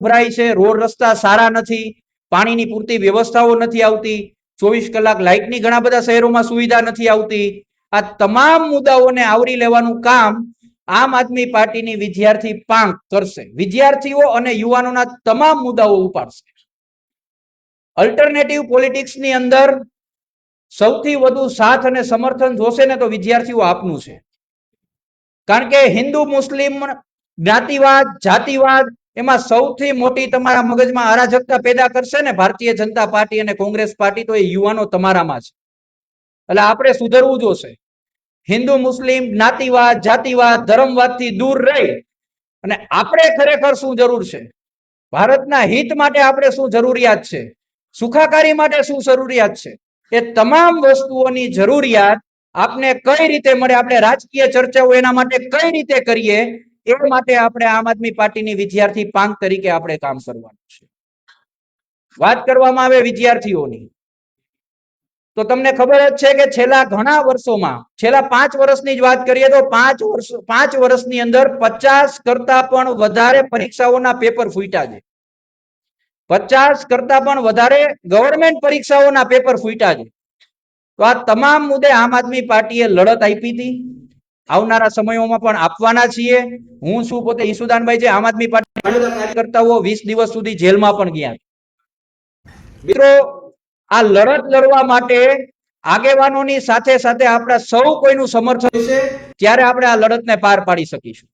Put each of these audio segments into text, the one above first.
ભરાય છે, રોડ રસ્તા સારા નથી, પાણીની પૂરતી વ્યવસ્થાઓ નથી આવતી, 24 કલાક લાઇટની ઘણા બધા શહેરોમાં સુવિધા નથી આવતી. આ તમામ મુદ્દાઓને આવરી લેવાનું કામ આમ આદમી પાર્ટીની વિદ્યાર્થી પાંખ કરશે. વિદ્યાર્થીઓ અને યુવાનોના તમામ મુદ્દાઓ ઉપાડશે. અલ્ટરનેટિવ પોલિટિક્સની અંદર સૌથી વધુ સાથ અને સમર્થન જોશે ને તો વિદ્યાર્થીઓ આપનું છે. કારણ કે હિન્દુ મુસ્લિમ જ્ઞાતિવાદ જાતિવાદ એમાં સૌથી મોટી તમારા મગજમાં અરાજકતા પેદા કરશે ને ભારતીય જનતા પાર્ટી અને કોંગ્રેસ પાર્ટી, તો એ યુવાનો તમારામાં છે. એટલે આપણે સુધરવું જોશે. હિન્દુ મુસ્લિમ જ્ઞાતિવાદ જાતિવાદ ધર્મવાદથી દૂર રહી અને આપણે ખરેખર શું જરૂર છે, ભારતના હિત માટે આપણે શું જરૂરિયાત છે, સુખાકારી માટે શું જરૂરિયાત છે, એ તમામ વસ્તુઓની જરૂરિયાત આપને કઈ રીતે મળે, આપણે રાજકીય ચર્ચાઓ એના માટે કઈ રીતે કરીએ, એ માટે આપણે આમ આદમી પાર્ટીની વિદ્યાર્થી પાંખ તરીકે આપણે કામ કરવાનું છે. વાત કરવામાં આવે વિદ્યાર્થીઓની, તો તમને ખબર જ છે કે છેલ્લા ઘણા વર્ષોમાં, છેલ્લા 5 વર્ષની જ વાત કરીએ તો 5 વર્ષની અંદર 50 કરતા પણ વધારે પરીક્ષાઓના પેપર ફૂટ્યા છે. 50 કરતા પણ વધારે ગવર્મેન્ટ પરીક્ષાઓના પેપર ફૂટ્યા છે. તો આ તમામ મુદ્દે આમ આદમી પાર્ટીએ લડત આપી હતી, આવનારા સમયોમાં પણ આપવાના છીએ. હું શું પોતે ઈસુદાનભાઈ છે, આમ આદમી પાર્ટી કાર્યકર્તાઓ 20 દિવસ સુધી જેલમાં પણ ગયા. મિત્રો, આ લડત લડવા માટે આગેવાનોની સાથે સાથે આપણા સૌ કોઈનું સમર્થન છે, ત્યારે આપણે આ લડતને પાર પાડી શકીશું.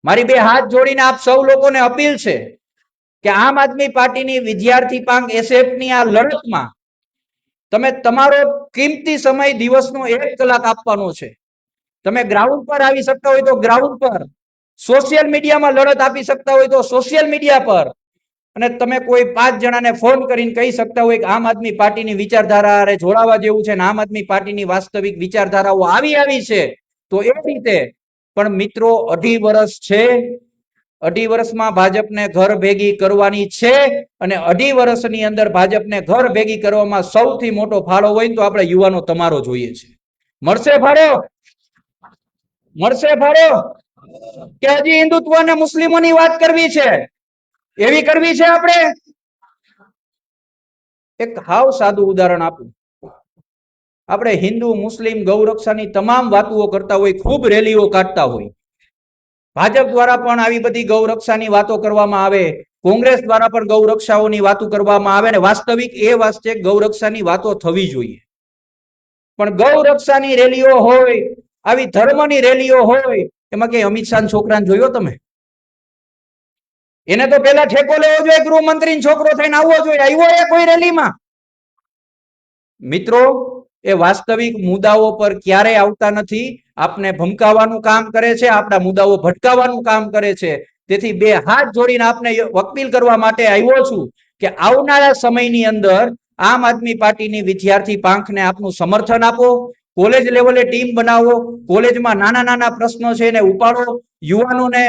મારી બે હાથ જોડીને આપ સૌ લોકોને અપીલ છે કે આમ આદમી પાર્ટીની વિદ્યાર્થી પાંખ એસએફની આ લડતમાં તમે તમારો કિંમતી સમય દિવસનો 1 કલાક આપવાનો છે. તમે ગ્રાઉન્ડ પર આવી શકતા હોય તો ગ્રાઉન્ડ પર, સોશિયલ મીડિયામાં લડત આપી શકતા હોય તો સોશિયલ મીડિયા પર, અને તમે કોઈ 5 જણાને ફોન કરીને કહી શકતા હોય કે આમ આદમી પાર્ટીની વિચારધારા જોડાવા જેવું છે, આમ આદમી પાર્ટીની વાસ્તવિક વિચારધારાઓ આવી છે, તો એ રીતે પણ મિત્રો 2.5 વર્ષ છે. 2.5 વર્ષમાં ભાજપને ઘર ભેગી કરવાની છે, અને 2.5 વર્ષની અંદર ભાજપને ઘર ભેગી કરવામાં સૌથી મોટો ફાળો હોય તો આપણે યુવાનો તમારો જોઈએ છે. મળશે ફાળો? મળશે ફાળો? કે હજી હિન્દુત્વ અને મુસ્લિમોની વાત કરવી છે? એવી કરવી છે આપણે? એક હાવ સાદું ઉદાહરણ આપું. આપણે હિન્દુ મુસ્લિમ ગૌરક્ષાની તમામ વાતો કરતા હોય, ખૂબ રેલીઓ કાઢતા હોય, ભાજપ દ્વારા પણ આવી બધી ગૌરક્ષાની વાતો કરવામાં આવે, કોંગ્રેસ દ્વારા પણ ગૌરક્ષાઓની વાતો કરવામાં આવે, અને વાસ્તવિક એ વાત છે ગૌરક્ષાની વાતો થવી જોઈએ. પણ ગૌરક્ષાની રેલીઓ હોય, આવી ધર્મની રેલીઓ હોય, એમાં કે અમિત શાહ છોકરાને જોયો તમે? એને તો પેલા ઠેકો લેવો જોઈએ, ગૃહમંત્રી છોકરો થઈને આવવો જોઈએ. આવ્યો એ કોઈ રેલીમાં? મિત્રો, એ વાસ્તવિક મુદ્દાઓ પર ક્યારેય આવતા નથી, આપને ભમકાવવાનું કામ કરે છે, આપણા મુદ્દાઓ ભટકાવવાનું કામ કરે છે. તેથી બે હાથ જોડીને આપને અપીલ કરવા માટે આવ્યો છું કે આવનારા સમયની અંદર આમ આદમી પાર્ટીની વિદ્યાર્થી પાંખને આપનું સમર્થન આપો, કોલેજ લેવલે ટીમ બનાવો, કોલેજમાં નાના નાના પ્રશ્નો છે એને ઉપાડો. યુવાનોને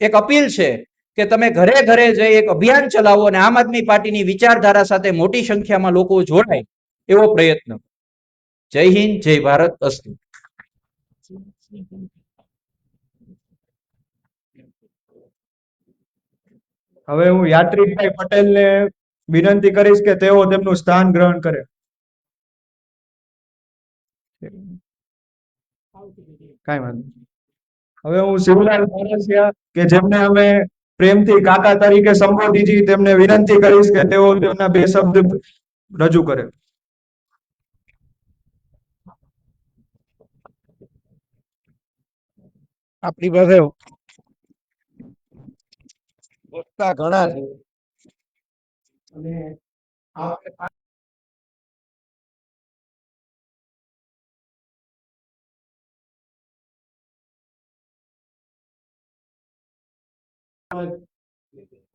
એક અપીલ છે કે તમે ઘરે ઘરે જઈ એક અભિયાન ચલાવો અને આમ આદમી પાર્ટીની વિચારધારા સાથે મોટી સંખ્યામાં લોકો જોડાય એવો પ્રયત્ન. જય હિન્દ, જય ભારત, અસ્તુ. હવે હું યાત્રીભાઈ પટેલને વિનંતી કરીશ કે તેઓ તેમનું સ્થાન ગ્રહણ કરે. કાંઈ વાંધો નહીં. હવે હું શિવલાલ માણસિયા કે જેમને અમે પ્રેમથી કાકા તરીકે સંબોધી છીએ, તેમને વિનંતી કરીશ કે તેઓ તેમના 2 શબ્દ રજૂ કરે. આપણી પાસે વક્તા ઘણા છે, અને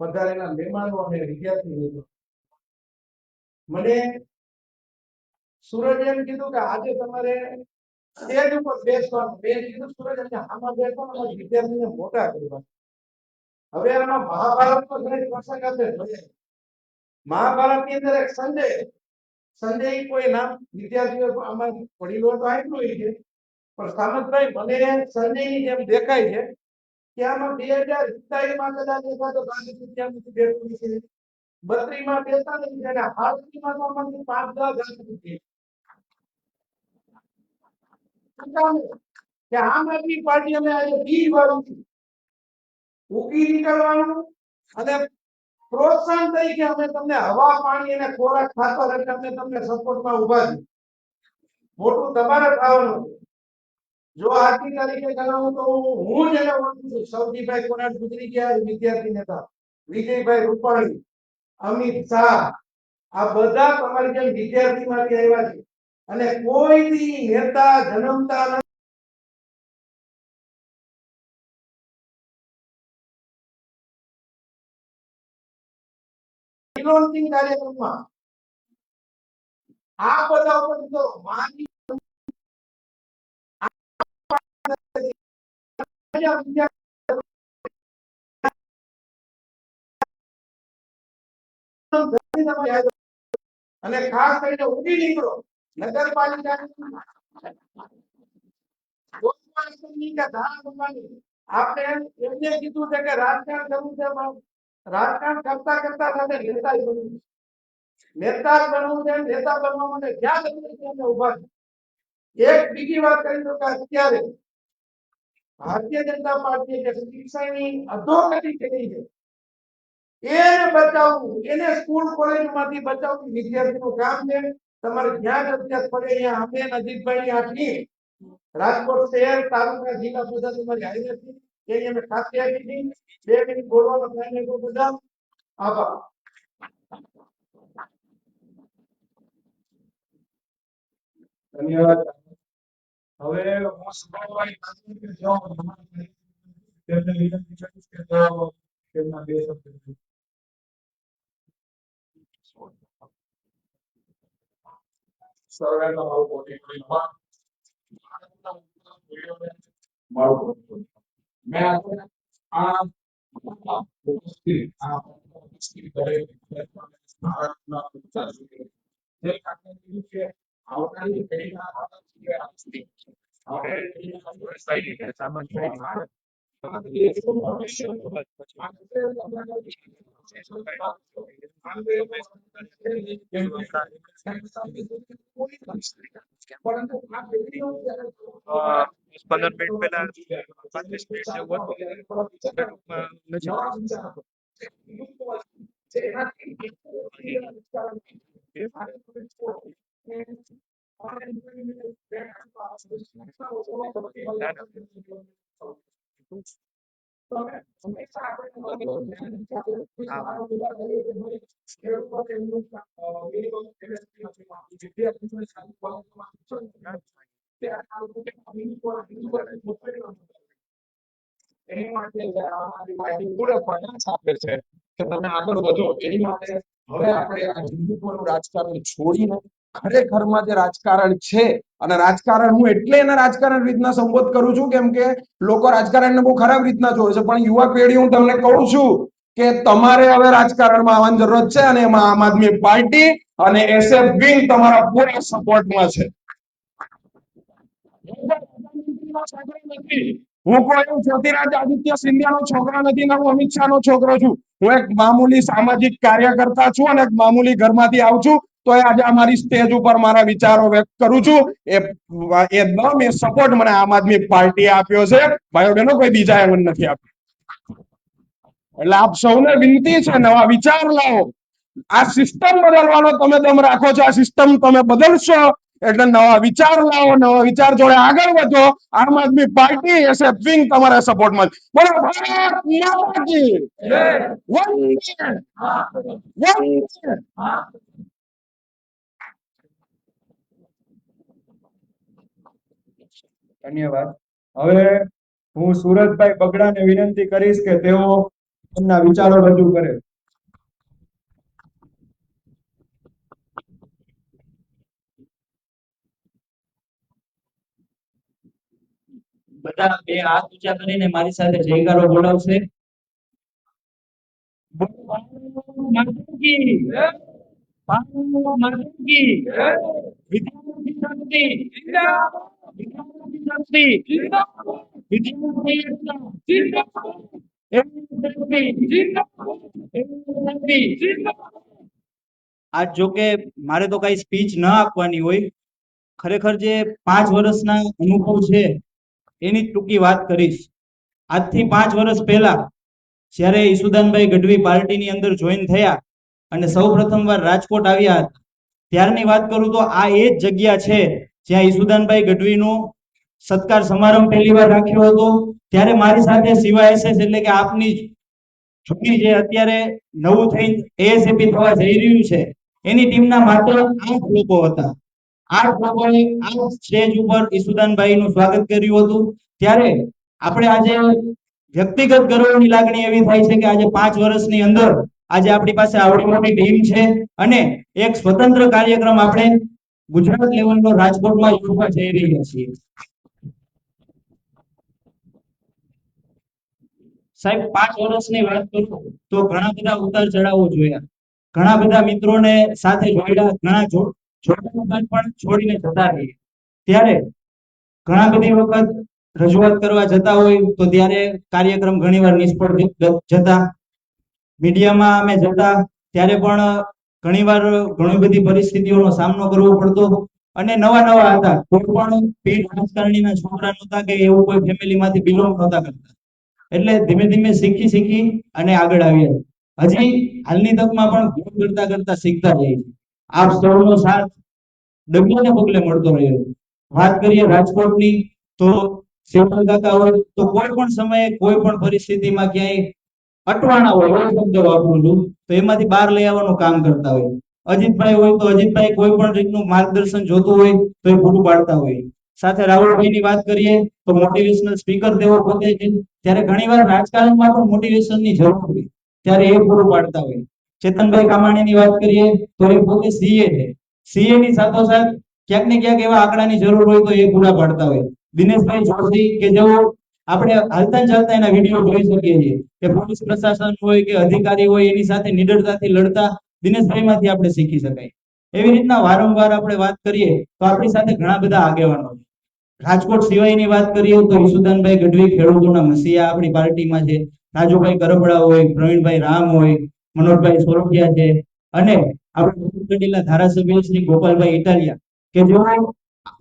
પધારેલા મહેમાનો અને વિદ્યાર્થી મિત્રો, મને સૂરજ એમ કીધું કે આજે તમારે સ્ટેજ ઉપર બેસવાનું. મેં કીધું સૂરજ એટલે આમાં બેસવાનું, વિદ્યાર્થીને મોટા કરવા. હવે આમાં મહાભારતનો ઘણી પ્રસંગ આપણે જોઈએ. મહાભારતની અંદર એક સંજય કોઈ નામ વિદ્યાર્થીઓ આમાં વડીલો તો આટલું છે, પણ સામંતભાઈ મને સંજયની જેમ દેખાય છે. કે આમાં 2047 માં કદાચ એકાદો ગાંધી ત્યાંથી બેઠું છે, 32 માં 43 છે, અને 38 માં તો આમાંથી 5-10 ગાંધી છે. શું કામ? કે આમ આદમી પાર્ટી અમે આજે બીજ વાળું છે, ઉગી નીકળવાનું, અને પ્રોત્સાહન તરીકે અમે તમને હવા પાણી અને ખોરાક ખાતર એટલે અમે તમને સપોર્ટમાં ઉભા છીએ. મોટું તમારે થવાનું છે. જો આજની તારીખે ગણાવું તો હું જ એને ઓળખું છું. સૌજીભાઈ કોનાડ ગુજરી ગયા, વિદ્યાર્થી નેતા વિજયભાઈ રૂપાણી, અમિત શાહ, આ બધા તમારી જેમ વિદ્યાર્થીમાંથી આવ્યા છે, અને કોઈ બી નેતા જન્મતા નથી. લોન્ચિંગ કાર્યક્રમમાં આ બધા ઉપર તો માની અને ખાસ કરીને ઉડી નીકળો નગરપાલિકાની આપણે એમને કીધું છે કે રાજકારણ કરવું છે, રાજકારણ કરતા કરતા સાથે નેતા બનવું છે. નેતા બનવું છે, નેતા બનવા માટે જ્યાં ગમે ત્યાં ઉભા છે. એક બીજી વાત કરી દઉં કે અત્યારે ભારતીય જનતા પાર્ટીએ જે શિક્ષણની અધોગતિ કરી છે, એને બચાવવું, એને સ્કૂલ કોલેજમાંથી બચાવવું વિદ્યાર્થીનું કામ છે. તમારે જ્યાં જરૂરિયાત પડે ત્યાં અમે નજીકભાઈ આ ટીમ રાજકોટ શહેર તાલુકા જિલ્લા બધા તમારી હાજર છે. એની અમે ખાતરી આપી હતી. 2 મિનિટ બોલવાનો ટાઈમ આપ્યો બધા. આભાર. ધન્યવાદ. હવે હું સભાવાળી કે જો તેમને વિનંતી કરીશ કે તેઓ તેમના 2 શબ્દ સર્વેનો મારું કોટી કોટી મારું મેં આ ઉપસ્થિત ભારતના જે આપણે કીધું કે આવનારી પેઢીના પરંતુ આ પેઢીનો 15 મિનિટ પહેલા 35 મિનિટ જેવું એની માટે અમારી પાર્ટી પૂરેપૂરો સાથ આપે છે કે તમે આગળ વધો. એની માટે હવે આપણે આ હિન્દુત્વનું રાજકારણ છોડીને ખરેખરમાં જે રાજકારણ છે, અને રાજકારણ હું એટલે એના રાજકારણ રીતના સંબોધ કરું છું કેમ કે લોકો રાજકારણને બહુ ખરાબ રીતના જોવે છે, પણ યુવા પેઢી હું તમને કહું છું કે તમારે હવે રાજકારણમાં આવવાની જરૂરત છે, અને એમાં આમ આદમી પાર્ટી અને એસએફ વિંગ તમારા પૂરા સપોર્ટમાં છે. હું કોઈ જ્યોતિરાજ આદિત્ય સિંધિયાનો છોકરો નથી ને હું અમિત શાહનો છોકરો છું. હું એક મામૂલી સામાજિક કાર્યકર્તા છું અને એક મામૂલી ઘરમાંથી આવું છું. તો આજે અમારી સ્ટેજ ઉપર મારા વિચારો વ્યક્ત કરું છું. એ દમ એ સપોર્ટ મને આમ આદમી પાર્ટીએ આપ્યો છે. ભાઈઓ બહેનો, કોઈ બીજા એમ નથી આપ્યો. એટલે આપ સૌને વિનંતી છે, નવા વિચાર લાવો. આ સિસ્ટમ બદલવાનો તમે દમ રાખો છો, આ સિસ્ટમ તમે બદલશો એટલે નવા વિચાર લાવો, નવા વિચાર જોડે આગળ વધો. આમ આદમી પાર્ટી એસએફ વિંગ તમારા સપોર્ટમાં. બોલો ભારત માતા કી જય. વંદે માતરમ. ધન્યવાદ. હવે હું સુરજભાઈ બગડાને વિનંતી કરીશ કે તેઓ તેમના વિચારો રજૂ કરે. બધા 2 હાથ ઊંચા કરીને મારી સાથે જયકારો બોલાવશે. વિદ્યાર્થી શાંતિ જિંદાબાદ. શક્તિ વિદ્યાર્થી એકતા આજ જો કે મારે તો કઈ સ્પીચ ન આપવાની હોય, ખરેખર જે 5 વર્ષના અનુભવ છે એની ટૂંકી વાત કરીશ. આજથી 5 વર્ષ પહેલા જ્યારે ઈસુદાનભાઈ ગઢવી પાર્ટીની અંદર જોઈન થયા અને સૌ પ્રથમવાર રાજકોટ આવ્યા હતા, ત્યારની વાત કરું તો આ એ જ જગ્યા છે જ્યાં ઈસુદાનભાઈ ગઢવીનો સત્કાર સમારંભ પહેલી વાર રાખ્યો હતો. ત્યારે મારી સાથે સીવાયએસએસ એટલે કે આપની જૂની જે અત્યારે નવું થઈને એએસએપી થવા જઈ રહ્યું છે એની ટીમના માત્ર 8 લોકો હતા. 8 લોકોએ આ સ્ટેજ ઉપર ઈસુદાનભાઈનું સ્વાગત કર્યું હતું. ત્યારે આપણે આજે વ્યક્તિગત ગૌરવની લાગણી એવી થાય છે કે આજે 5 વર્ષની અંદર આજે આપણી પાસે આવડી મોટી ટીમ છે અને એક સ્વતંત્ર કાર્યક્રમ આપણે ગુજરાત લેવલનો રાજકોટમાં યોજવા જઈ રહ્યા છીએ. સાહેબ 5 વર્ષની વાત કરું તો ઘણા બધા ઉતાર ચઢાવો જોયા, ઘણા બધા મિત્રોને સાથે જોડ્યા, ઘણા જોડાયા પણ છોડીને જતા રહ્યા. ત્યારે ઘણા બધી વખત રજૂઆત કરવા જતા હોય તો ત્યારે કાર્યક્રમ ઘણીવાર નિષ્ફળ જતા, મીડિયામાં અમે જતા ત્યારે પણ ઘણીવાર ઘણી બધી પરિસ્થિતિઓનો સામનો કરવો પડતો અને નવા હતા, કોઈ પણ પીઢ રાજકારણીના છોકરા નહોતા કે એવું કોઈ ફેમિલીમાંથી બિલોંગ નહોતા કરતા. એટલે ધીમે ધીમે શીખી અને આગળ આવ્યા. હજી હાલની તકમાં પણ ભૂલ કરતા શીખતા જઈએ છીએ. આપ સૌનો સાથ ડગલે પગલે મળતો રહ્યો. વાત કરીએ રાજકોટની તો શિવલાલ કાકા હોય તો કોઈ પણ સમયે કોઈ પણ પરિસ્થિતિમાં ક્યાંય અટવાણા હોય એવો શબ્દ વાપરું છું તો એમાંથી બહાર લઈ આવવાનું કામ કરતા હોય. અજીતભાઈ હોય તો અજીતભાઈ કોઈ પણ રીતનું માર્ગદર્શન જોતું હોય તો એ પૂરું પાડતા હોય. સાથે રાહુલભાઈની વાત કરીએ તો મોટિવેશનલ સ્પીકર તેઓ પોતે છે, ત્યારે ઘણીવાર રાજકારણમાં પણ મોટિવેશનની જરૂર હોય ત્યારે એ પૂરું પાડતા હોય. ચેતનભાઈ કામાણીની વાત કરીએ તો એ પોતે સીએ છે, સીએ ની સાથોસાથ ક્યાંક ને ક્યાંક એવા આંકડાની જરૂર હોય તો એ પૂરા પાડતા હોય. દિનેશભાઈ જોશી કે જેઓ આપણે હાલતા ચાલતા એના વિડીયો જોઈ શકીએ છીએ કે પોલીસ પ્રશાસન હોય કે અધિકારી હોય એની સાથે નિડરતાથી લડતા દિનેશભાઈમાંથી આપણે શીખી શકાય. એવી રીતના વારંવાર આપણે વાત કરીએ તો આપણી સાથે ઘણા બધા આગેવાનો છે. રાજકોટ સિવાયની વાત કરીએ તો ઈસુદાનભાઈ ગઢવી ખેડૂતોના મસીહા આપણી પાર્ટીમાં છે, રાજુભાઈ કરપડા હોય, પ્રવીણભાઈ રામ હોય, મનોજભાઈ સોરઠિયા છે અને આપણે કડીલા ધારાસભ્ય શ્રી ગોપાલભાઈ ઇટાલિયા કે જેઓ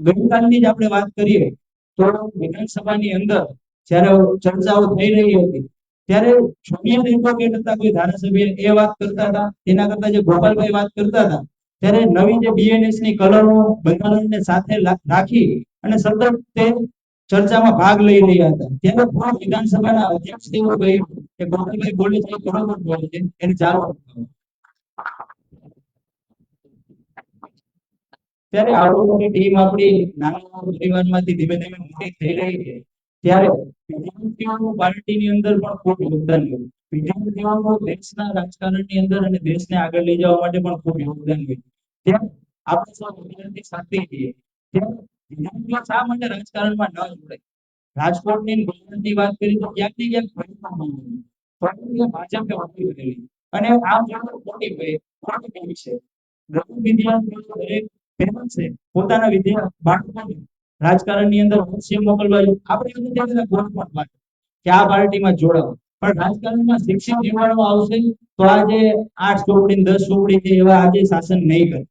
ગઈકાલની જ આપણે વાત કરીએ તો વિધાનસભાની અંદર જ્યારે ચર્ચાઓ થઈ રહી હતી ત્યારે જુનિયર એડવોકેટ હતા કોઈ ધારાસભ્ય એ વાત કરતા હતા, તેના કરતા જે ગોપાલભાઈ વાત કરતા હતા ત્યારે નવી જે બીએનએસ ની કલમો બંધારણને સાથે રાખી અને સતત તે ચર્ચામાં ભાગ લઈ રહ્યા હતા. ત્યારે પૂર્વ વિધાનસભાના અધ્યક્ષ તેઓ કહ્યું કે ગોપાલભાઈ બોલે છે બરોબર બોલે છે, એને ચાલો. ત્યારે આવડી મોટી ટીમ આપણી નાના પરિવારમાંથી ધીમે ધીમે મોટી થઈ રહી છે. ત્યારે વિદ્યાર્થીઓનું પાર્ટીની અંદર પણ ખૂબ યોગદાન હોય. વિદ્યાર્થીઓનું દેશના રાજકારણની અંદર અને દેશને આગળ લઈ જવા માટે પણ ખૂબ યોગદાન હોય. ત્યારે આપણે સૌ વિદ્યાર્થી સાથે છીએ. ત્યારે વિદ્યાર્થીઓ શા માટે રાજકારણમાં ન જોડાય? રાજકોટની ગુજરાતની વાત કરી તો ક્યાંક ને ક્યાંક ભાજપે વધી રહેલી અને આમ જોડે મોટી ટીમ છે. દરેક વિદ્યાર્થીઓ દરેક પેરેન્ટ્સ છે પોતાના બાળકોને રાજકારણની અંદર અવશ્ય મોકલવા જોઈએ. આપણે એવું કોઈ પણ વાત કે આ પાર્ટીમાં જોડાવો, પણ રાજકારણમાં શિક્ષિત યુવાનો આવશે તો આજે 8 ચોપડી 10 ચોપડી છે એવા આજે શાસન નહીં કરે.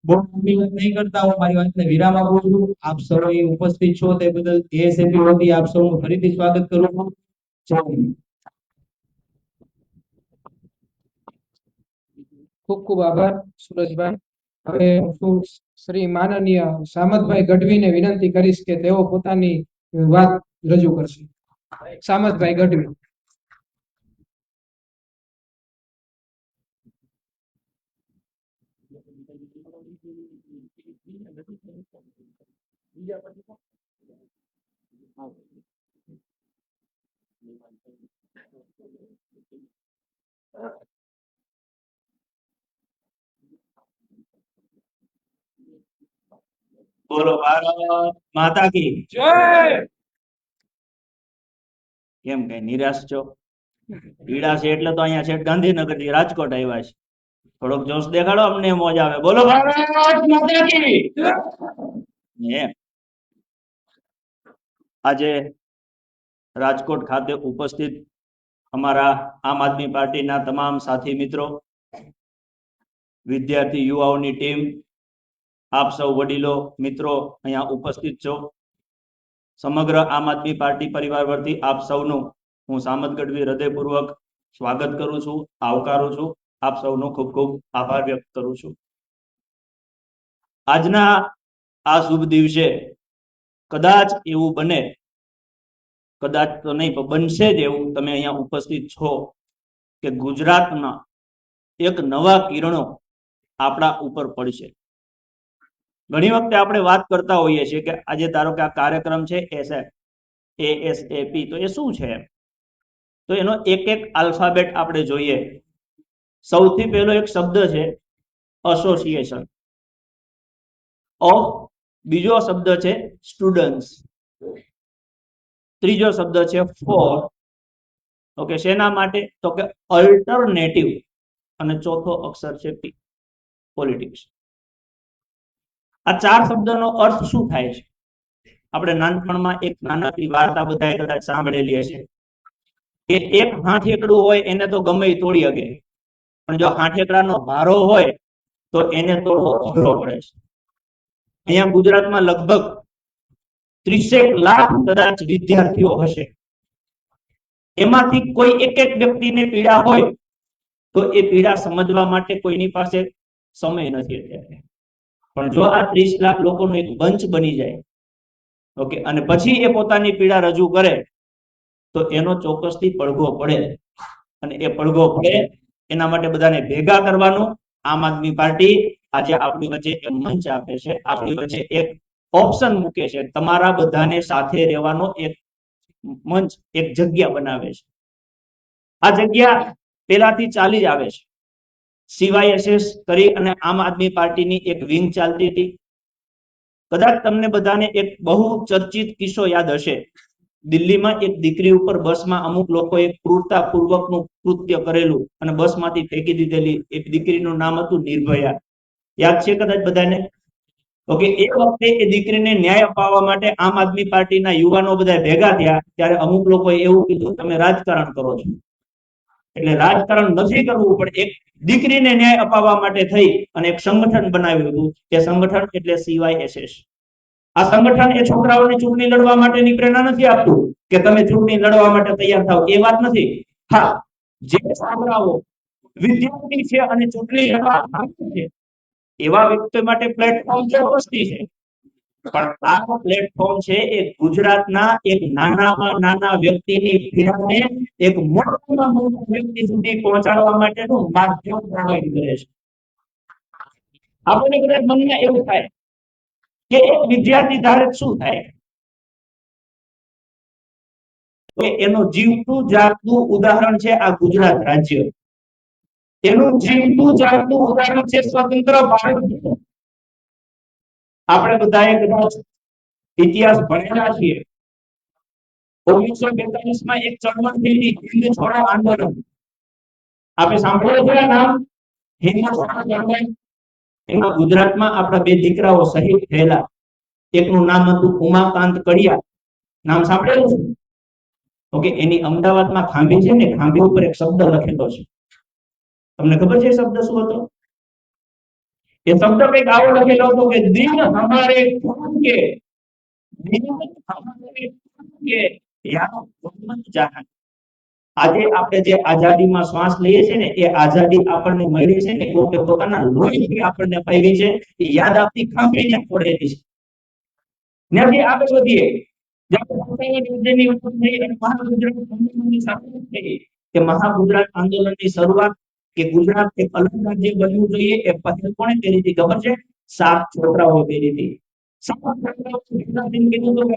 બહુ મોટી વાત નહીં કરતા હું મારી વાતને વિરામ આપું છું. આપ સૌ ઉપસ્થિત છો તે બદલ એએસએપી વતી આપ સૌનું ફરીથી સ્વાગત કરું છું. જય હિન્દ. ખૂબ ખૂબ આભાર સુરજભાઈ. હવે હું શ્રી માનનીય સામતભાઈ ગઢવીને વિનંતી કરીશ કે તેઓ પોતાની વાત રજૂ કરશે. સામતભાઈ ગઢવી. બોલો ભારત માતા કી જય. કેમ કઈ નિરાશ છો? પીડા છે એટલે તો અહીંયા છેક ગાંધીનગર થી રાજકોટ આવ્યા છે. થોડોક જોશ દેખાડો, અમને મોજ આવે. બોલો ભારત માતા કી જય. આજે રાજકોટ ખાતે ઉપસ્થિત અમારા આમ આદમી પાર્ટીના તમામ સાથી મિત્રો, વિદ્યાર્થી યુવાઓની ટીમ, આપ સૌ વડીલો મિત્રો અહીંયા ઉપસ્થિત છો. સમગ્ર આમ આદમી પાર્ટી પરિવાર વતી આપ સૌનું હું સામત ગઢવી હૃદયપૂર્વક સ્વાગત કરું છું, આવકારું છું. આપ સૌનો ખૂબ ખૂબ આભાર વ્યક્ત કરું છું. આજના આ શુભ દિવસે કદાચ એવું બને, કદાચ તો નહીં પણ બનશે જ એવું, તમે અહીંયા ઉપસ્થિત છો કે ગુજરાતના એક નવા કિરણો આપણા ઉપર પડશે. ઘણી વખતે આપણે વાત કરતા હોઈએ છીએ કે આજે ધારો કે આ કાર્યક્રમ છે ASAP, તો એ શું છે? તો એનો એક એક આલ્ફાબેટ આપણે જોઈએ. સૌથી પહેલો એક શબ્દ છે એસોસિએશન ઓફ, બીજો શબ્દ છે સ્ટુડન્ટ્સ, ત્રીજો શબ્દ છે ફોર, ઓકે, શેના માટે? તો કે અલ્ટરનેટિવ, અને ચોથો અક્ષર છે P, પોલિટિક્સ. આ ચાર શબ્દનો અર્થ શું થાય છે? આપણે નાનપણમાં એક નાનકડી વાર્તા બધાએ કદાચ સાંભળેલી હશે કે એક હાથેકડું હોય એને તો ગમે એ તોડી શકે, પણ જો હાથેકડાનો ભારો હોય તો એને તોડવો અઘરો પડે છે. અહીંયા ગુજરાતમાં લગભગ 30 લાખ કદાચ વિદ્યાર્થીઓ હશે. એમાંથી કોઈ એક એક વ્યક્તિને પીડા હોય તો એ પીડા સમજવા માટે કોઈની પાસે સમય નથી અત્યારે. પણ જો આ 30 લાખ લોકોનો એક મંચ બની જાય, ઓકે, અને પછી એ પોતાની પીડા રજૂ કરે તો એનો ચોક્કસથી પડઘો પડે. અને એ પડઘો પડે એના માટે બધાને ભેગા કરવાનું આમ આદમી પાર્ટી આજે આપણી વચ્ચે એક મંચ આપે છે, આપણી વચ્ચે એક ઓપ્શન મૂકે છે, તમારા બધાને સાથે રહેવાનો એક મંચ, એક જગ્યા બનાવે છે. આ જગ્યા પેલાથી ચાલી જ આવે છે. CYSS કરી અને આમ આદમી પાર્ટીની એક વિંગ ચાલતી હતી. કદાચ તમને બધાને એક બહુ ચર્ચિત કિસ્સો યાદ હશે. દિલ્હીમાં એક દીકરી ઉપર બસમાં અમુક લોકોએ ક્રૂરતાપૂર્વકનું કૃત્ય કરેલું અને બસમાંથી ફેંકી દીધેલી. એક દીકરીનું નામ હતું નિર્ભયા. યાદ છે કદાચ બધાને? ઓકે, એ વખતે એ દીકરીને ન્યાય અપાવવા માટે આમ આદમી પાર્ટીના યુવાનો બધા ભેગા થયા. ત્યારે અમુક લોકોએ એવું કીધું તમે રાજકારણ કરો છો. એટલે રાજકારણ નથી કરવું, પણ એક દીકરીને ન્યાય અપાવવા માટે થઈ અને એક સંગઠન બનાવ્યું હતું. એ સંગઠન એટલે CYSS. આ સંગઠન એ છોકરાઓને ચૂંટણી લડવા માટેની પ્રેરણા નથી આપતું કે તમે ચૂંટણી લડવા માટે તૈયાર થાવ, એ વાત નથી. હા, જે છોકરાઓ વિદ્યાર્થી છે અને ચૂંટણી લડવા માંગે છે એવા વ્યક્તિઓ માટે પ્લેટફોર્મ ચોક્કસથી છે. પણ આ પ્લેટફોર્મ છે એ ગુજરાતના એક નાનામાં નાના વ્યક્તિની પીડાને એક મોટામાં મોટા વ્યક્તિ સુધી પહોંચાડવા માટેનું માધ્યમ પ્રોવાઈડ કરે છે. આપણને કદાચ મનમાં એવું થાય કે એક વિદ્યાર્થી ધારે શું થાય? એનું જીવતું જાગતું ઉદાહરણ છે આ ગુજરાત રાજ્ય. એનું જીવતું જાગતું ઉદાહરણ છે સ્વતંત્ર ભારત. આપણે બધાએ કદાચ ઇતિહાસ ભણેલા છીએ. 1942 માં એક ચળવળ થઈ હતી, હિન્દ છોડો આંદોલન. આપણે સાંભળ્યું છે આ નામ, હિન્દ છોડો ચળવળ? એમાં ગુજરાતમાં આપણા બે દીકરાઓ શહીદ થયેલા. એકનું નામ હતું ઉમાકાંત કડિયા, નામ સાંભળેલું છે? ઓકે, એની અમદાવાદમાં ખાંભી છે ને, ખાંભી ઉપર એક શબ્દ લખેલો છે. તમને ખબર છે શબ્દ શું હતો? એ શબ્દ કંઈક આવો લખેલો હતો કે દિન હમારે ખૂન કે, દિન હમારે ખૂન કે યા ગુરબત જહાન. આજે આપણે જે આઝાદીમાં શ્વાસ લઈએ છીએ ને, એ આઝાદી આપણને મળી છે ને કે પોતાના લોહીથી આપણને પાવી છે. એ યાદ આપતી ખાંભીને પડેલી છે. ત્યાંથી આગળ વધીએ, મહાગુજરાત આંદોલનની શરૂઆત કે ગુજરાત એક અલગ રાજ્ય બનવું જોઈએ એ પહેલ કોણે કરી હતી ખબર છે? 7 છોકરાઓ કરી હતી. 7 છોકરાઓ કીધું તો કે